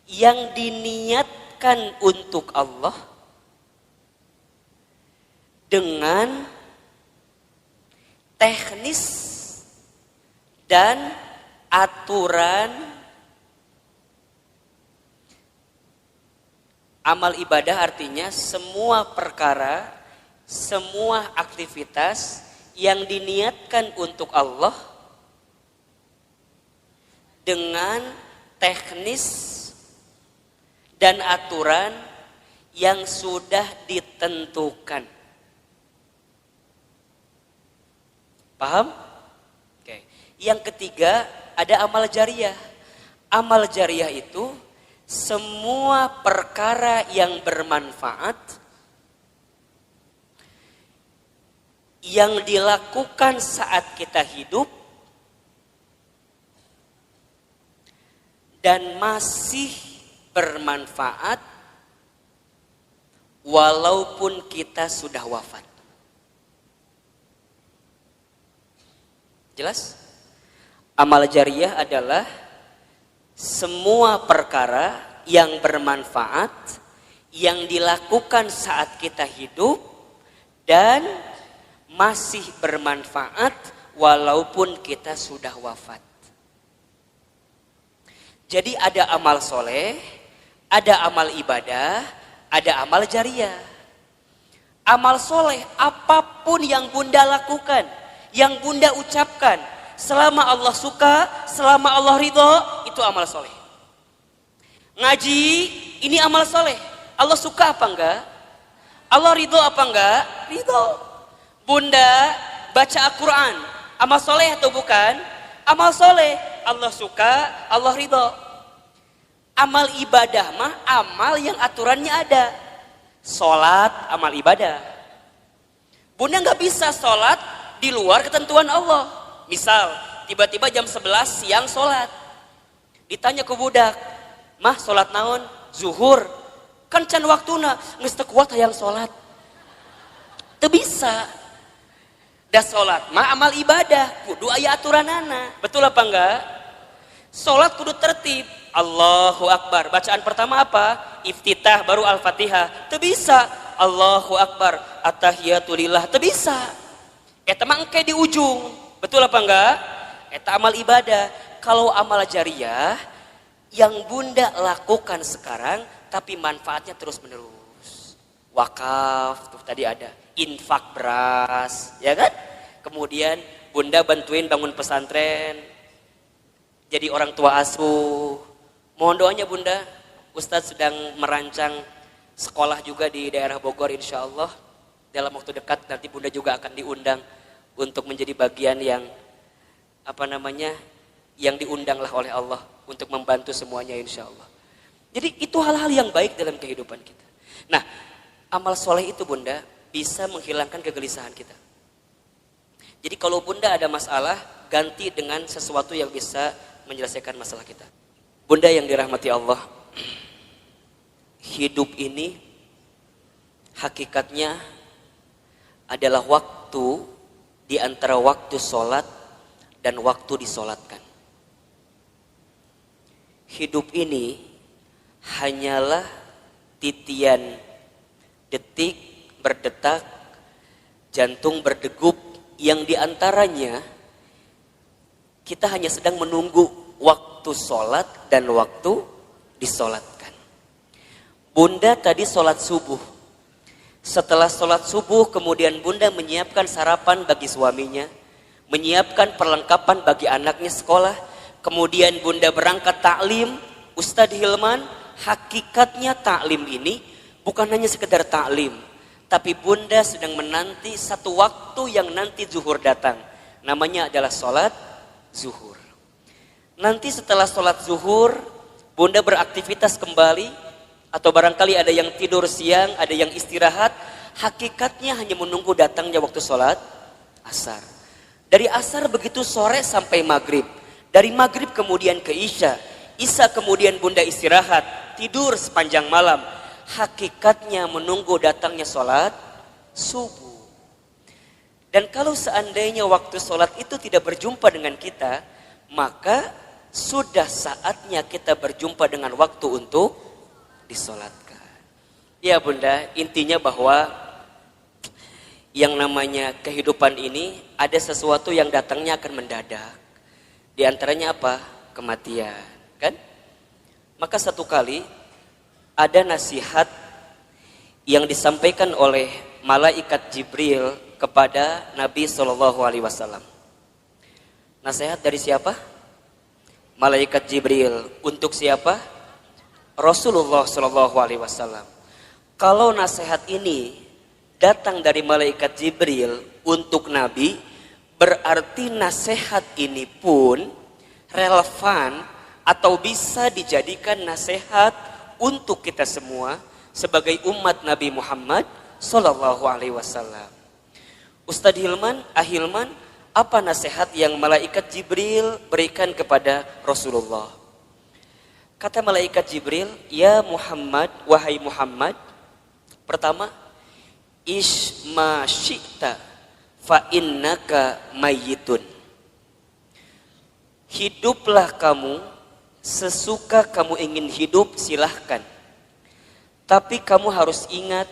yang diniatkan untuk Allah dengan teknis dan aturan. Amal ibadah artinya semua perkara, semua aktivitas yang diniatkan untuk Allah dengan teknis dan aturan yang sudah ditentukan. Paham? Oke. Yang ketiga ada amal jariah. Amal jariah itu semua perkara yang bermanfaat yang dilakukan saat kita hidup dan masih bermanfaat walaupun kita sudah wafat. Jelas? Amal jariah adalah semua perkara yang bermanfaat yang dilakukan saat kita hidup dan masih bermanfaat walaupun kita sudah wafat. Jadi ada amal soleh, ada amal ibadah, ada amal jariah. Amal soleh apapun yang Bunda lakukan, yang Bunda ucapkan, selama Allah suka, selama Allah ridho, itu amal soleh. Ngaji, ini amal soleh. Allah suka apa enggak? Allah ridho apa enggak? Ridho. Bunda baca Al-Quran, amal soleh atau bukan? Amal soleh. Allah suka, Allah ridho. Amal ibadah mah amal yang aturannya ada. Sholat, amal ibadah. Bunda nggak bisa sholat di luar ketentuan Allah. Misal, tiba-tiba jam 11 siang sholat. Ditanya ke budak, mah sholat naon? Zuhur. Kan can waktuna, nges teu kuat hayang sholat. Teu bisa. Dah sholat, mah amal ibadah. Kudu aya aturanana. Betul apa enggak? Sholat kudu tertib. Allahu Akbar. Bacaan pertama apa? Iftitah baru Al-Fatihah. Teu bisa. Allahu Akbar. At-tahiyatulillah. Teu bisa. Eta mah engke di ujung. Betul apa enggak? Eta amal ibadah. Kalau amal jariah yang Bunda lakukan sekarang tapi manfaatnya terus menerus. Wakaf tuh tadi ada. Infak beras, ya kan? Kemudian Bunda bantuin bangun pesantren. Jadi orang tua asuh. Mohon doanya Bunda. Ustadz sedang merancang sekolah juga di daerah Bogor insya Allah. Dalam waktu dekat nanti Bunda juga akan diundang untuk menjadi bagian yang yang diundanglah oleh Allah untuk membantu semuanya insya Allah. Jadi itu hal-hal yang baik dalam kehidupan kita. Nah, amal soleh itu Bunda bisa menghilangkan kegelisahan kita. Jadi kalau Bunda ada masalah, ganti dengan sesuatu yang bisa menyelesaikan masalah kita. Bunda yang dirahmati Allah, hidup ini hakikatnya adalah waktu di antara waktu sholat dan waktu disolatkan. Hidup ini hanyalah titian detik berdetak, jantung berdegup, yang diantaranya kita hanya sedang menunggu waktu sholat dan waktu disolatkan. Bunda tadi sholat subuh. Setelah sholat subuh kemudian Bunda menyiapkan sarapan bagi suaminya, menyiapkan perlengkapan bagi anaknya sekolah, kemudian Bunda berangkat taklim. Ustadz Hilman, hakikatnya taklim ini bukan hanya sekedar taklim, tapi Bunda sedang menanti satu waktu yang nanti zuhur datang. Namanya adalah sholat zuhur. Nanti setelah sholat zuhur, Bunda beraktivitas kembali. Atau barangkali ada yang tidur siang, ada yang istirahat. Hakikatnya hanya menunggu datangnya waktu sholat asar. Dari asar begitu sore sampai maghrib. Dari maghrib kemudian ke isya. Isya kemudian Bunda istirahat, tidur sepanjang malam. Hakikatnya menunggu datangnya sholat subuh. Dan kalau seandainya waktu sholat itu tidak berjumpa dengan kita, maka sudah saatnya kita berjumpa dengan waktu untuk disolatkan. Ya Bunda, intinya bahwa yang namanya kehidupan ini ada sesuatu yang datangnya akan mendadak. Di antaranya apa? Kematian, kan? Maka satu kali ada nasihat yang disampaikan oleh malaikat Jibril kepada Nabi SAW. Nasihat dari siapa? Malaikat Jibril untuk siapa? Rasulullah Shallallahu Alaihi Wasallam. Kalau nasihat ini datang dari malaikat Jibril untuk Nabi, berarti nasihat ini pun relevan atau bisa dijadikan nasihat untuk kita semua sebagai umat Nabi Muhammad Shallallahu Alaihi Wasallam. Ustadz Hilman, Ahilman, apa nasihat yang malaikat Jibril berikan kepada Rasulullah? Kata malaikat Jibril, ya Muhammad, wahai Muhammad, pertama, isma syi'ta fa innaka mayyitun. Hiduplah kamu sesuka kamu ingin hidup, silahkan. Tapi kamu harus ingat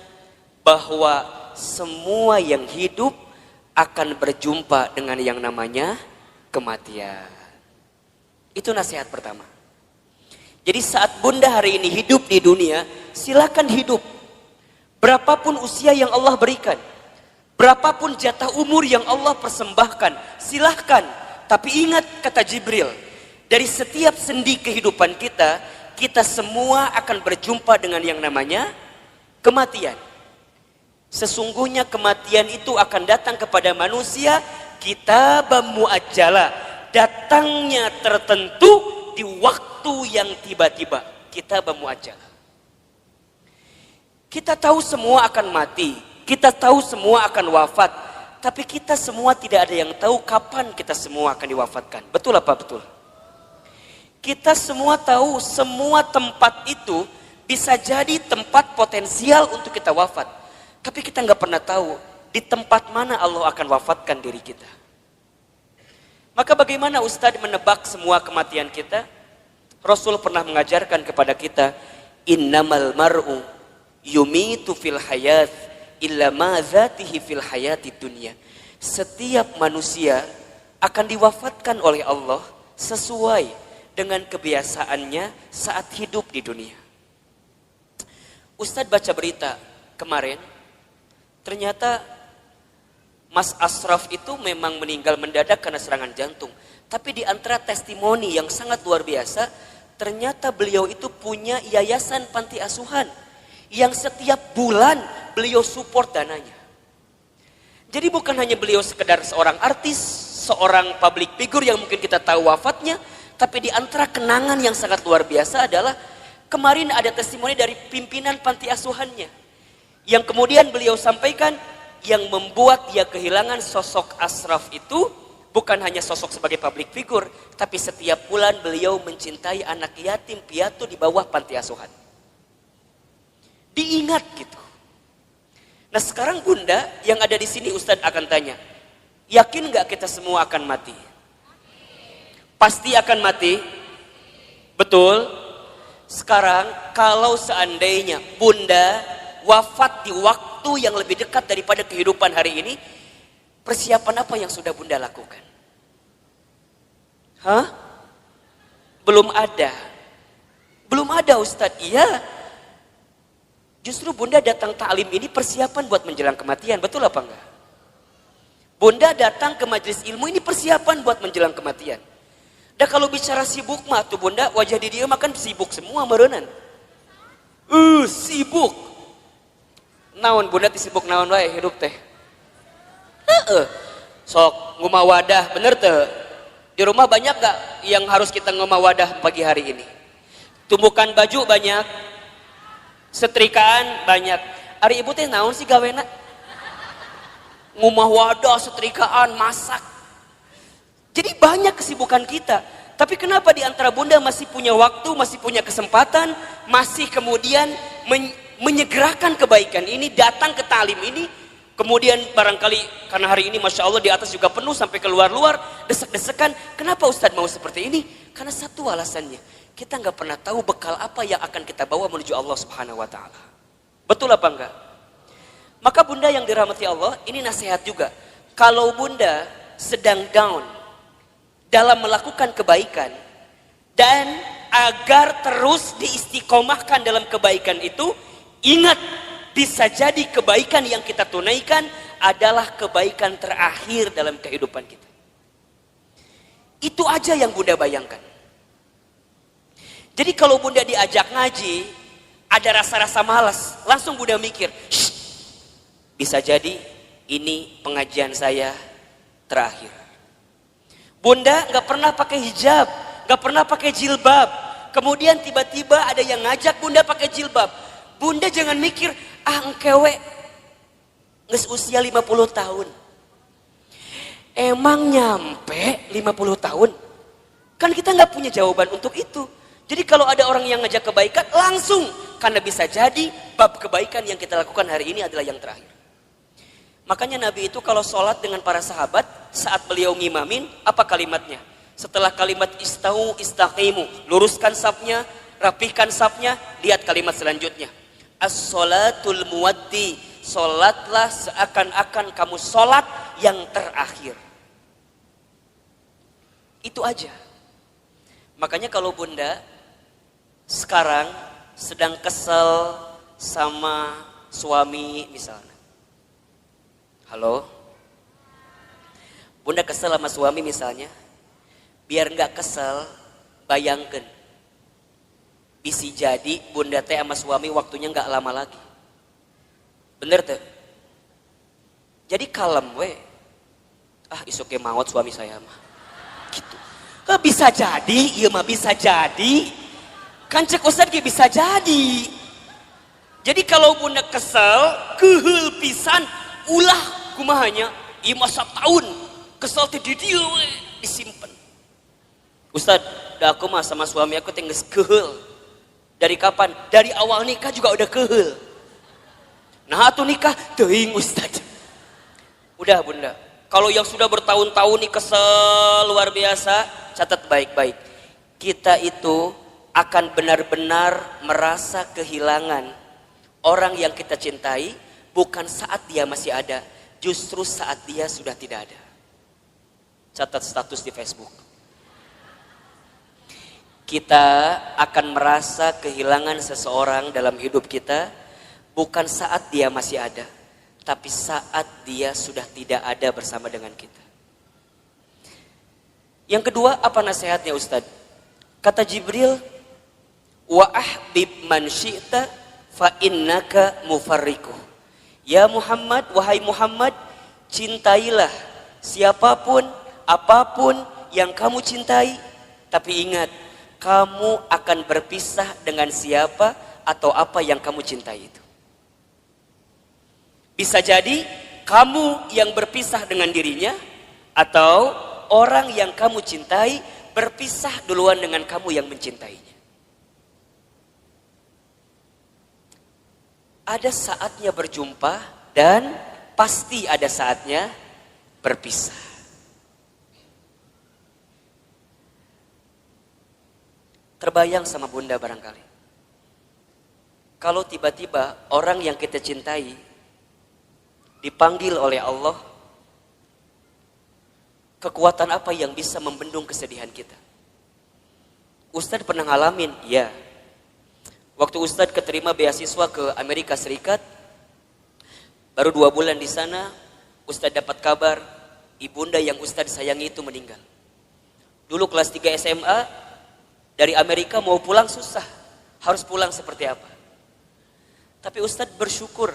bahwa semua yang hidup akan berjumpa dengan yang namanya kematian. Itu nasihat pertama. Jadi saat bunda hari ini hidup di dunia, silakan hidup. Berapapun usia yang Allah berikan, berapapun jatah umur yang Allah persembahkan, silahkan. Tapi ingat kata Jibril, dari setiap sendi kehidupan kita, kita semua akan berjumpa dengan yang namanya kematian. Sesungguhnya kematian itu akan datang kepada manusia, kitabam muajjala, datangnya tertentu di waktu yang tiba-tiba. Kitabam muajjala. Kita tahu semua akan mati, kita tahu semua akan wafat, tapi kita semua tidak ada yang tahu kapan kita semua akan diwafatkan. Betul apa betul? Kita semua tahu semua tempat itu bisa jadi tempat potensial untuk kita wafat. Tapi kita nggak pernah tahu di tempat mana Allah akan wafatkan diri kita. Maka bagaimana Ustadz menebak semua kematian kita? Rasul pernah mengajarkan kepada kita, innamal mar'u yumitu fil hayat illa ma zatihi fil hayati dunya. Setiap manusia akan diwafatkan oleh Allah sesuai dengan kebiasaannya saat hidup di dunia. Ustadz baca berita kemarin, ternyata Mas Ashraf itu memang meninggal mendadak karena serangan jantung. Tapi di antara testimoni yang sangat luar biasa, ternyata beliau itu punya yayasan panti asuhan yang setiap bulan beliau support dananya. Jadi bukan hanya beliau sekedar seorang artis, seorang public figure yang mungkin kita tahu wafatnya, tapi di antara kenangan yang sangat luar biasa adalah kemarin ada testimoni dari pimpinan panti asuhannya yang kemudian beliau sampaikan yang membuat dia kehilangan sosok Ashraf itu bukan hanya sosok sebagai public figure, tapi setiap bulan beliau mencintai anak yatim piatu di bawah panti asuhan. Diingat gitu. Nah sekarang bunda yang ada di sini Ustadz akan tanya, yakin gak kita semua akan mati? Pasti akan mati? Betul? Sekarang kalau seandainya bunda wafat di waktu yang lebih dekat daripada kehidupan hari ini, persiapan apa yang sudah bunda lakukan? Hah? Belum ada. Belum ada Ustadz. Iya. Justru bunda datang taklim ini persiapan buat menjelang kematian. Betul apa enggak? Bunda datang ke majelis ilmu ini persiapan buat menjelang kematian. Dan kalau bicara sibuk mah tuh bunda, wajah di dia makan sibuk semua merenan. Sibuk. Naon bunda sibuk naon wae hidup teh. Sok ngumah wadah bener teh. Di rumah banyak gak yang harus kita ngumah wadah pagi hari ini? Tumbukan baju banyak, setrikaan banyak. Ari ibu teh naon sih gawena? Ngumah wadah, setrikaan, masak. Jadi banyak kesibukan kita. Tapi kenapa di antara bunda masih punya waktu, masih punya kesempatan, masih kemudian menyegerakan kebaikan ini, datang ke talim ini, kemudian barangkali karena hari ini Masya Allah di atas juga penuh sampai keluar-luar, desek-desekan. Kenapa Ustadz mau seperti ini? Karena satu alasannya, kita nggak pernah tahu bekal apa yang akan kita bawa menuju Allah Subhanahu Wa Taala. Betul apa enggak? Maka bunda yang dirahmati Allah, ini nasihat juga. Kalau bunda sedang down dalam melakukan kebaikan, dan agar terus diistiqomahkan dalam kebaikan itu, ingat, bisa jadi kebaikan yang kita tunaikan adalah kebaikan terakhir dalam kehidupan kita. Itu aja yang bunda bayangkan. Jadi kalau bunda diajak ngaji, ada rasa-rasa malas, langsung bunda mikir, "Shh, bisa jadi ini pengajian saya terakhir." Bunda nggak pernah pakai hijab, nggak pernah pakai jilbab. Kemudian tiba-tiba ada yang ngajak bunda pakai jilbab. Bunda jangan mikir, engkewe nges usia 50 tahun. Emang nyampe 50 tahun? Kan kita nggak punya jawaban untuk itu. Jadi kalau ada orang yang ngajak kebaikan, langsung. Karena bisa jadi bab kebaikan yang kita lakukan hari ini adalah yang terakhir. Makanya Nabi itu kalau sholat dengan para sahabat, saat beliau ngimamin, apa kalimatnya? Setelah kalimat istau istaqimu, luruskan safnya, rapihkan safnya, lihat kalimat selanjutnya. As-sholatul muwaddi, sholatlah seakan-akan kamu sholat yang terakhir. Itu aja. Makanya kalau bunda sekarang sedang kesel sama suami misalnya. Halo? Bunda kesel sama suami misalnya. Biar nggak kesel, bayangkan. Bisa jadi bunda teh sama suami waktunya nggak lama lagi. Bener tuh? Jadi kalem we. Isuke maut suami saya mah. Gitu. Bisa jadi, iya mah bisa jadi. Kan cek Ustadz bisa jadi. Jadi kalau bunda kesel, kehel pisan, ulah kumahanya, iya masa tahun, kesel teh di dia we, disimpan. Ustadz, dah aku mah sama suami aku tinggal kehel. Dari kapan? Dari awal nikah juga udah kehel. Nah atuh nikah, teuing Ustadz. Udah bunda, kalau yang sudah bertahun-tahun nih kesel luar biasa, catat baik-baik. Kita itu akan benar-benar merasa kehilangan orang yang kita cintai, bukan saat dia masih ada, justru saat dia sudah tidak ada. Catat status di Facebook. Kita akan merasa kehilangan seseorang dalam hidup kita, bukan saat dia masih ada, tapi saat dia sudah tidak ada bersama dengan kita. Yang kedua, apa nasihatnya Ustadz? Kata Jibril, wa ahbib man syi'ta fa innaka mufarriquh. Ya Muhammad, wahai Muhammad, cintailah siapapun, apapun yang kamu cintai, tapi ingat, kamu akan berpisah dengan siapa atau apa yang kamu cintai itu. Bisa jadi kamu yang berpisah dengan dirinya, atau orang yang kamu cintai berpisah duluan dengan kamu yang mencintainya. Ada saatnya berjumpa dan pasti ada saatnya berpisah. Terbayang sama bunda barangkali. Kalau tiba-tiba orang yang kita cintai dipanggil oleh Allah, kekuatan apa yang bisa membendung kesedihan kita? Ustadz pernah ngalamin, ya. Waktu Ustadz keterima beasiswa ke Amerika Serikat, baru 2 bulan di sana, Ustadz dapat kabar ibunda yang Ustadz sayangi itu meninggal. Dulu kelas 3 SMA, dari Amerika mau pulang susah, harus pulang seperti apa? Tapi Ustadz bersyukur,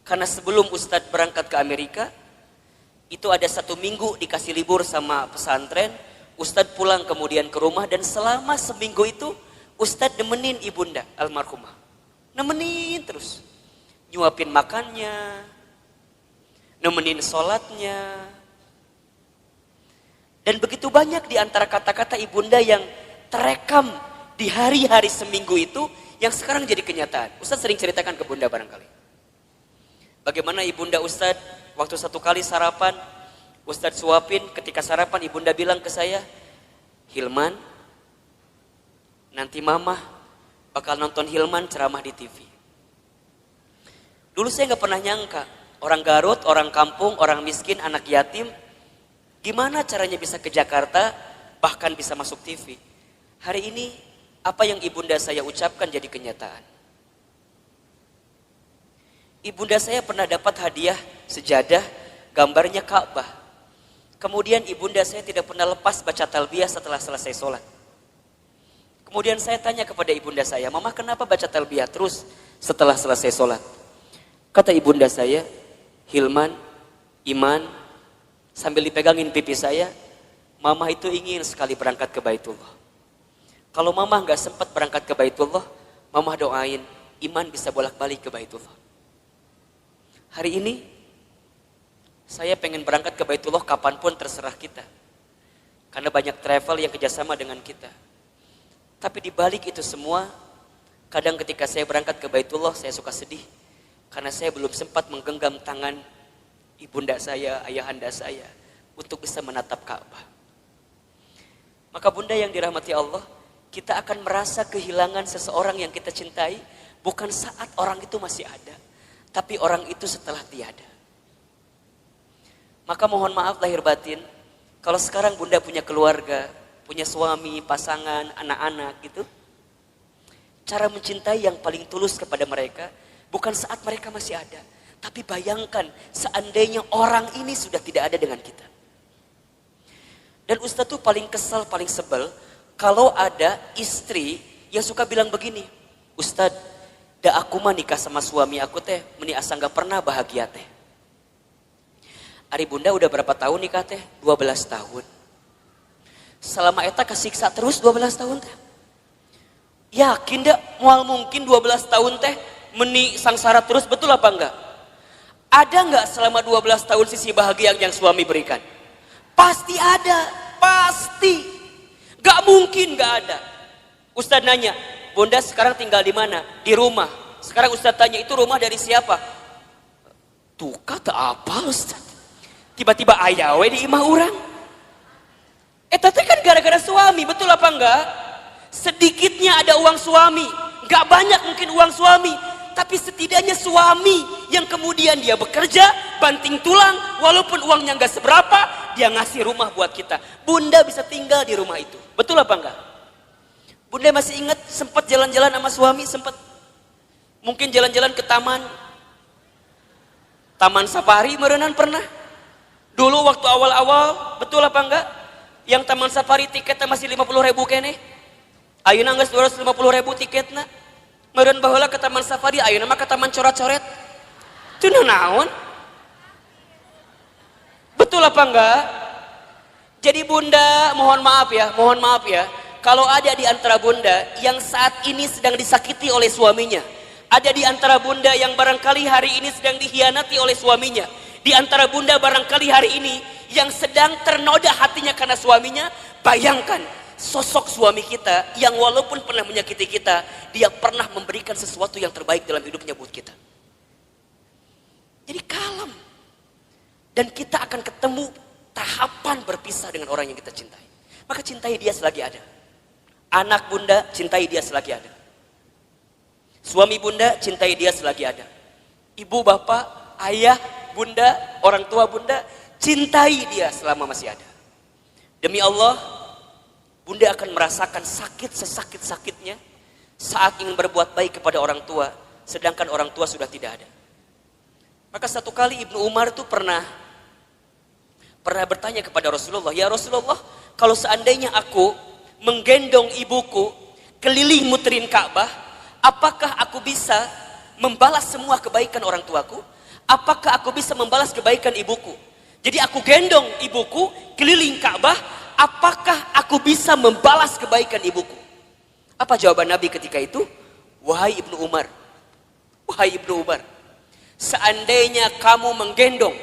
karena sebelum Ustadz berangkat ke Amerika, itu ada 1 minggu dikasih libur sama pesantren, Ustadz pulang kemudian ke rumah, dan selama seminggu itu Ustadz nemenin ibunda almarhumah. Nemenin terus. Nyuapin makannya, nemenin sholatnya. Dan begitu banyak di antara kata-kata ibunda yang terekam di hari-hari seminggu itu, yang sekarang jadi kenyataan. Ustadz sering ceritakan ke bunda barangkali. Bagaimana ibunda Ustadz waktu 1 kali sarapan, Ustadz suapin, ketika sarapan ibunda bilang ke saya, Hilman, nanti mama bakal nonton Hilman ceramah di TV. Dulu saya gak pernah nyangka, orang Garut, orang kampung, orang miskin, anak yatim, gimana caranya bisa ke Jakarta, bahkan bisa masuk TV. Hari ini, apa yang ibunda saya ucapkan jadi kenyataan. Ibunda saya pernah dapat hadiah sejadah, gambarnya Ka'bah. Kemudian ibunda saya tidak pernah lepas baca talbiyah setelah selesai sholat. Kemudian saya tanya kepada ibunda saya, "Mama kenapa baca talbiyah terus setelah selesai sholat?" Kata ibunda saya, "Hilman, Iman," sambil dipegangin pipi saya, "Mama itu ingin sekali berangkat ke Baitullah. Kalau Mama nggak sempat berangkat ke Baitullah, Mama doain Iman bisa bolak-balik ke Baitullah." Hari ini saya pengen berangkat ke Baitullah kapanpun terserah kita. Karena banyak travel yang kerjasama dengan kita. Tapi di balik itu semua, kadang ketika saya berangkat ke Baitullah, saya suka sedih. Karena saya belum sempat menggenggam tangan ibunda saya, ayahanda saya, untuk bisa menatap Ka'bah. Maka bunda yang dirahmati Allah, kita akan merasa kehilangan seseorang yang kita cintai, bukan saat orang itu masih ada, tapi orang itu setelah tiada. Maka mohon maaf lahir batin, kalau sekarang bunda punya keluarga, punya suami, pasangan, anak-anak gitu. Cara mencintai yang paling tulus kepada mereka, bukan saat mereka masih ada. Tapi bayangkan seandainya orang ini sudah tidak ada dengan kita. Dan Ustadz tuh paling kesal, paling sebel, kalau ada istri yang suka bilang begini, "Ustadz, da aku mah nikah sama suami aku teh, meni asa gak pernah bahagia teh." Ari bunda udah berapa tahun nikah teh? 12 tahun. Selama eta kesiksa terus 12 tahun teh. Yakin dak moal mungkin 12 tahun teh meni sangsara terus, betul apa enggak? Ada enggak selama 12 tahun sisi bahagia yang suami berikan? Pasti ada, pasti. Gak mungkin gak ada. Ustadz nanya, "Bunda sekarang tinggal di mana?" "Di rumah." Sekarang Ustadz tanya, "Itu rumah dari siapa?" Tuh kata apa Ustadz? Tiba-tiba ayawe di imah orang. Tapi kan gara-gara suami, betul apa enggak? Sedikitnya ada uang suami, enggak banyak mungkin uang suami, tapi setidaknya suami yang kemudian dia bekerja, banting tulang, walaupun uangnya enggak seberapa, dia ngasih rumah buat kita. Bunda bisa tinggal di rumah itu, betul apa enggak? Bunda masih ingat sempat jalan-jalan sama suami, sempat mungkin jalan-jalan ke taman safari merenan pernah? Dulu waktu awal-awal, betul apa enggak? Yang taman safari tiketnya masih 50.000 kene. Ayeuna geus 250.000 tiketna. Meureun baheula ke taman safari, ayeuna mah ke taman coret-coret. Teu naon? Betul apa enggak? Jadi bunda, mohon maaf ya. Kalau ada di antara bunda yang saat ini sedang disakiti oleh suaminya, ada di antara bunda yang barangkali hari ini sedang dikhianati oleh suaminya, di antara bunda barangkali hari ini yang sedang ternoda hatinya karena suaminya, bayangkan sosok suami kita yang walaupun pernah menyakiti kita, dia pernah memberikan sesuatu yang terbaik dalam hidupnya buat kita. Jadi kalem. Dan kita akan ketemu tahapan berpisah dengan orang yang kita cintai. Maka cintai dia selagi ada. Anak bunda, cintai dia selagi ada. Suami bunda, cintai dia selagi ada. Ibu, bapak, ayah, bunda, orang tua bunda, cintai dia selama masih ada. Demi Allah, bunda akan merasakan sakit sesakit-sakitnya saat ingin berbuat baik kepada orang tua, sedangkan orang tua sudah tidak ada. Maka satu kali Ibnu Umar itu pernah bertanya kepada Rasulullah, "Ya Rasulullah, kalau seandainya aku menggendong ibuku keliling muterin Ka'bah, apakah aku bisa membalas semua kebaikan orang tuaku? Apakah aku bisa membalas kebaikan ibuku? Jadi aku gendong ibuku keliling Ka'bah, apakah aku bisa membalas kebaikan ibuku?" Apa jawaban Nabi ketika itu? Wahai Ibnu Umar, seandainya kamu menggendong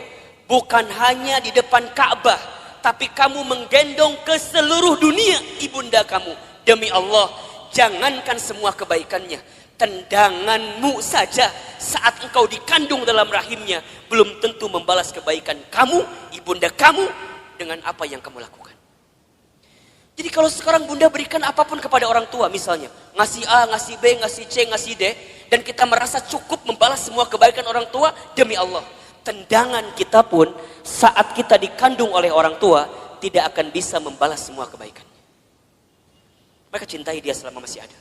bukan hanya di depan Ka'bah, tapi kamu menggendong ke seluruh dunia ibunda kamu, demi Allah, jangankan semua kebaikannya, tendanganmu saja saat engkau dikandung dalam rahimnya belum tentu membalas kebaikan kamu, ibunda kamu, dengan apa yang kamu lakukan. Jadi kalau sekarang bunda berikan apapun kepada orang tua, misalnya ngasih A, ngasih B, ngasih C, ngasih D, dan kita merasa cukup membalas semua kebaikan orang tua, demi Allah, tendangan kita pun saat kita dikandung oleh orang tua tidak akan bisa membalas semua kebaikannya. Maka cintai dia selama masih ada,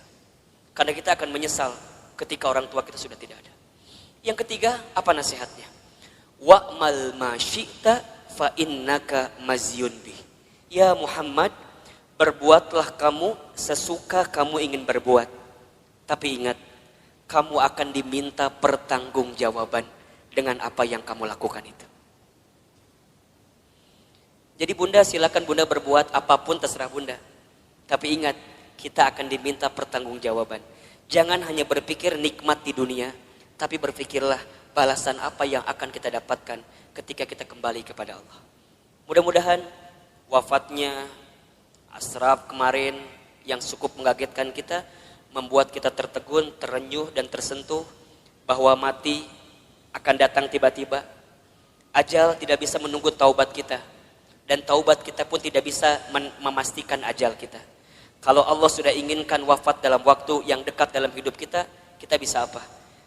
karena kita akan menyesal ketika orang tua kita sudah tidak ada. Yang ketiga, apa nasihatnya? Wa'mal ma syi'ta fa innaka mazyun bih. Ya Muhammad, berbuatlah kamu sesuka kamu ingin berbuat. Tapi ingat, kamu akan diminta pertanggungjawaban dengan apa yang kamu lakukan itu. Jadi bunda, silakan bunda berbuat apapun terserah bunda. Tapi ingat, kita akan diminta pertanggungjawaban. Jangan hanya berpikir nikmat di dunia, tapi berpikirlah balasan apa yang akan kita dapatkan ketika kita kembali kepada Allah. Mudah-mudahan wafatnya Ashraf kemarin yang cukup mengagetkan kita, membuat kita tertegun, terenyuh dan tersentuh bahwa mati akan datang tiba-tiba. Ajal tidak bisa menunggu taubat kita, dan taubat kita pun tidak bisa memastikan ajal kita. Kalau Allah sudah inginkan wafat dalam waktu yang dekat dalam hidup kita, kita bisa apa?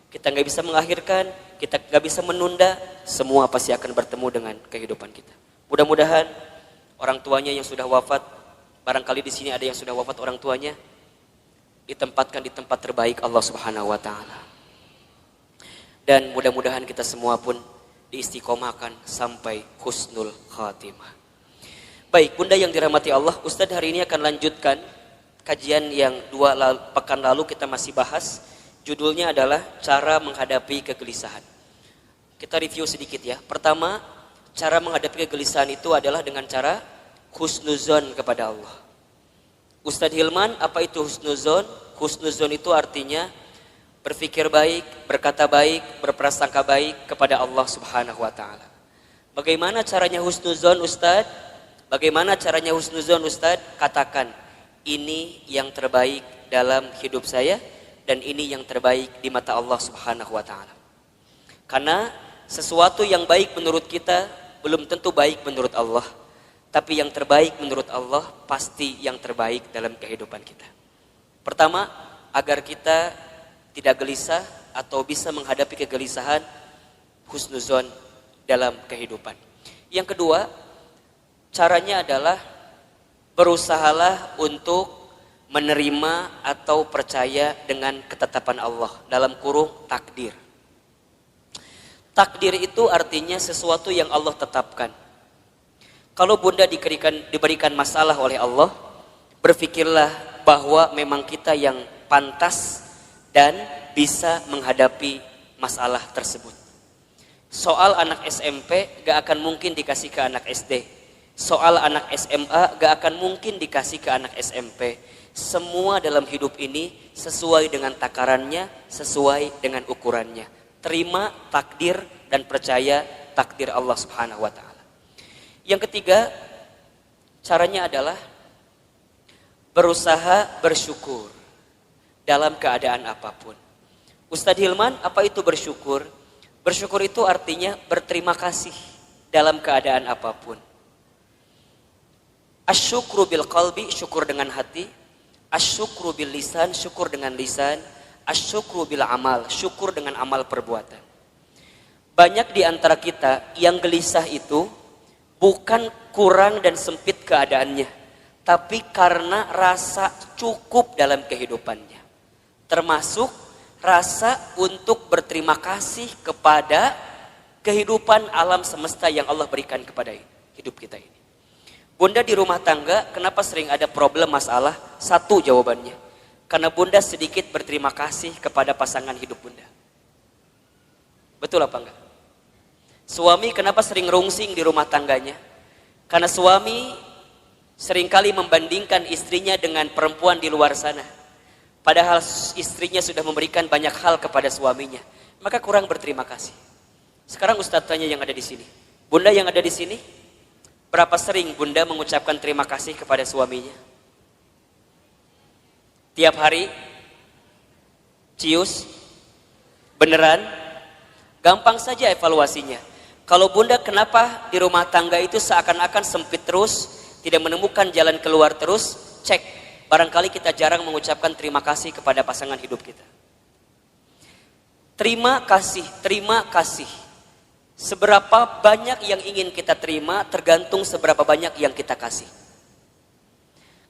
Kita nggak bisa mengakhirkan, kita nggak bisa menunda, semua pasti akan bertemu dengan kehidupan kita. Mudah-mudahan orang tuanya yang sudah wafat, barangkali di sini ada yang sudah wafat orang tuanya, ditempatkan di tempat terbaik Allah Subhanahu wa taala. Dan mudah-mudahan kita semua pun diistiqomahkan sampai husnul khatimah. Baik, bunda yang dirahmati Allah, Ustadz hari ini akan lanjutkan kajian yang pekan lalu kita masih bahas. Judulnya adalah cara menghadapi kegelisahan. Kita review sedikit ya. Pertama, cara menghadapi kegelisahan itu adalah dengan cara husnuzon kepada Allah. Ustadz Hilman, apa itu husnuzon? Husnuzon itu artinya berpikir baik, berkata baik, berprasangka baik kepada Allah Subhanahu wa taala. Bagaimana caranya husnuzon, Ustadz? Bagaimana caranya husnuzon, Ustadz? Katakan, ini yang terbaik dalam hidup saya dan ini yang terbaik di mata Allah Subhanahu wa taala. Karena sesuatu yang baik menurut kita belum tentu baik menurut Allah. Tapi yang terbaik menurut Allah pasti yang terbaik dalam kehidupan kita. Pertama, agar kita tidak gelisah atau bisa menghadapi kegelisahan, husnuzon dalam kehidupan. Yang kedua, caranya adalah berusahalah untuk menerima atau percaya dengan ketetapan Allah, dalam kurung takdir. Takdir itu artinya sesuatu yang Allah tetapkan. Kalau bunda diberikan masalah oleh Allah, berpikirlah bahwa memang kita yang pantas dan bisa menghadapi masalah tersebut. Soal anak SMP gak akan mungkin dikasih ke anak SD. Soal anak SMA gak akan mungkin dikasih ke anak SMP. Semua dalam hidup ini sesuai dengan takarannya, sesuai dengan ukurannya. Terima takdir dan percaya takdir Allah Subhanahu wa taala. Yang ketiga, caranya adalah berusaha bersyukur dalam keadaan apapun. Ustadz Hilman, apa itu bersyukur? Bersyukur itu artinya berterima kasih dalam keadaan apapun. Asyukru bil qalbi, syukur dengan hati. Asyukru bil lisan, syukur dengan lisan. Asyukru bil amal, syukur dengan amal perbuatan. Banyak di antara kita yang gelisah itu bukan kurang dan sempit keadaannya, tapi karena rasa cukup dalam kehidupannya. Termasuk rasa untuk berterima kasih kepada kehidupan alam semesta yang Allah berikan kepada hidup kita ini. Bunda di rumah tangga, kenapa sering ada problem masalah? Satu jawabannya, karena bunda sedikit berterima kasih kepada pasangan hidup bunda. Betul apa enggak? Suami kenapa sering rungsing di rumah tangganya? Karena suami seringkali membandingkan istrinya dengan perempuan di luar sana. Padahal istrinya sudah memberikan banyak hal kepada suaminya. Maka kurang berterima kasih. Sekarang Ustadz tanya yang ada di sini. Bunda yang ada di sini, berapa sering bunda mengucapkan terima kasih kepada suaminya? Tiap hari? Cius? Beneran? Gampang saja evaluasinya. Kalau bunda kenapa di rumah tangga itu seakan-akan sempit terus, tidak menemukan jalan keluar terus, cek. Barangkali kita jarang mengucapkan terima kasih kepada pasangan hidup kita. Terima kasih, terima kasih. Seberapa banyak yang ingin kita terima tergantung seberapa banyak yang kita kasih.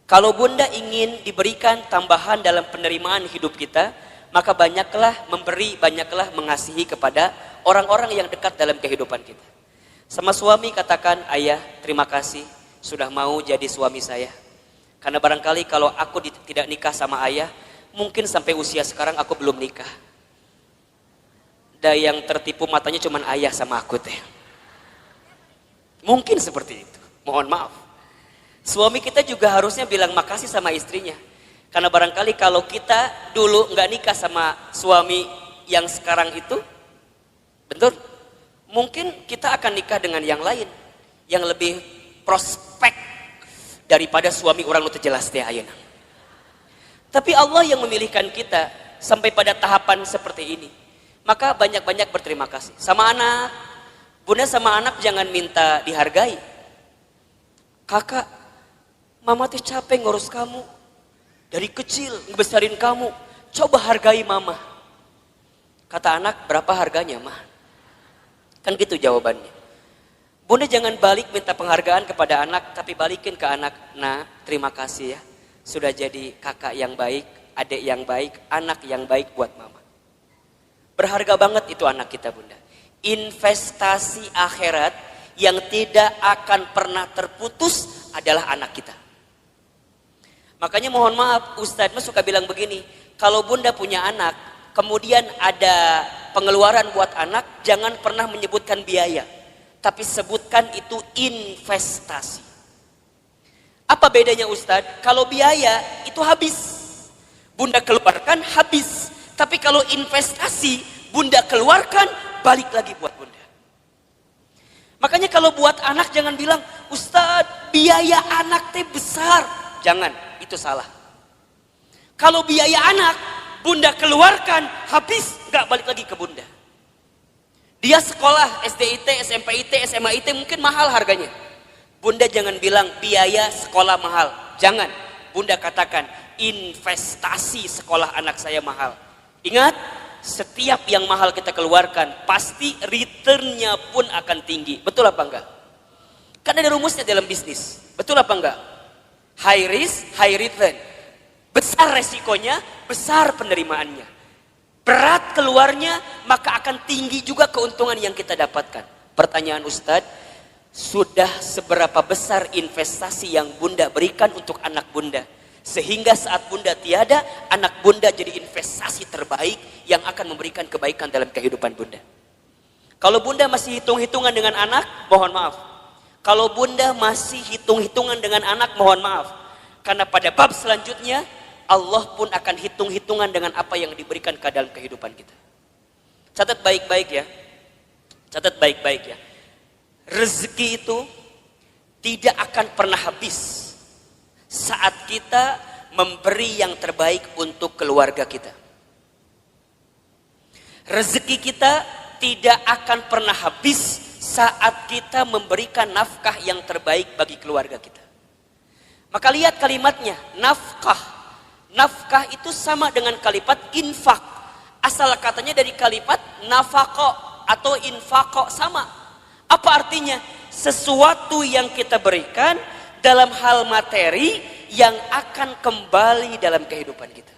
Kalau bunda ingin diberikan tambahan dalam penerimaan hidup kita, maka banyaklah memberi, banyaklah mengasihi kepada orang-orang yang dekat dalam kehidupan kita. Sama suami katakan, ayah terima kasih sudah mau jadi suami saya. Karena barangkali kalau aku tidak nikah sama ayah, mungkin sampai usia sekarang aku belum nikah. Dan yang tertipu matanya cuman ayah sama aku teh. Mungkin seperti itu. Mohon maaf. Suami kita juga harusnya bilang makasih sama istrinya. Karena barangkali kalau kita dulu nggak nikah sama suami yang sekarang itu, betul? Mungkin kita akan nikah dengan yang lain, yang lebih prospek daripada suami orang lu jelas teh ayeuna. Tapi Allah yang memilihkan kita sampai pada tahapan seperti ini. Maka banyak-banyak berterima kasih. Sama anak, bunda sama anak jangan minta dihargai. Kakak, mama teh capek ngurus kamu. Dari kecil ngebesarin kamu. Coba hargai mama. Kata anak, berapa harganya mah? Kan gitu jawabannya. Bunda jangan balik minta penghargaan kepada anak, tapi balikin ke anak. Nah, terima kasih ya. Sudah jadi kakak yang baik, adik yang baik, anak yang baik buat mama. Berharga banget itu anak kita bunda. Investasi akhirat yang tidak akan pernah terputus adalah anak kita. Makanya mohon maaf, Ustadz mas suka bilang begini. Kalau bunda punya anak, kemudian ada pengeluaran buat anak, jangan pernah menyebutkan biaya. Tapi sebutkan itu investasi. Apa bedanya Ustadz? Kalau biaya itu habis. Bunda keluarkan habis. Tapi kalau investasi bunda keluarkan balik lagi buat bunda. Makanya kalau buat anak jangan bilang Ustadz biaya anak teh besar. Jangan, itu salah. Kalau biaya anak bunda keluarkan habis gak balik lagi ke bunda. Dia sekolah SDIT, SMPIT, SMAIT mungkin mahal harganya. Bunda jangan bilang biaya sekolah mahal. Jangan. Bunda katakan investasi sekolah anak saya mahal. Ingat, setiap yang mahal kita keluarkan pasti returnnya pun akan tinggi. Betul apa enggak? Kan ada rumusnya dalam bisnis. Betul apa enggak? High risk, high return. Besar resikonya, besar penerimaannya. Berat keluarnya, maka akan tinggi juga keuntungan yang kita dapatkan. Pertanyaan Ustadz, sudah seberapa besar investasi yang bunda berikan untuk anak bunda? Sehingga saat bunda tiada, anak bunda jadi investasi terbaik yang akan memberikan kebaikan dalam kehidupan bunda. Kalau bunda masih hitung-hitungan dengan anak, mohon maaf. Kalau bunda masih hitung-hitungan dengan anak, mohon maaf. Karena pada bab selanjutnya, Allah pun akan hitung-hitungan dengan apa yang diberikan ke dalam kehidupan kita. Catat baik-baik ya. Catat baik-baik ya. Rezeki itu tidak akan pernah habis saat kita memberi yang terbaik untuk keluarga kita. Rezeki kita tidak akan pernah habis saat kita memberikan nafkah yang terbaik bagi keluarga kita. Maka lihat kalimatnya, nafkah. Nafkah itu sama dengan kalimat infak. Asal katanya dari kalimat nafako atau infako sama. Apa artinya? Sesuatu yang kita berikan dalam hal materi yang akan kembali dalam kehidupan kita.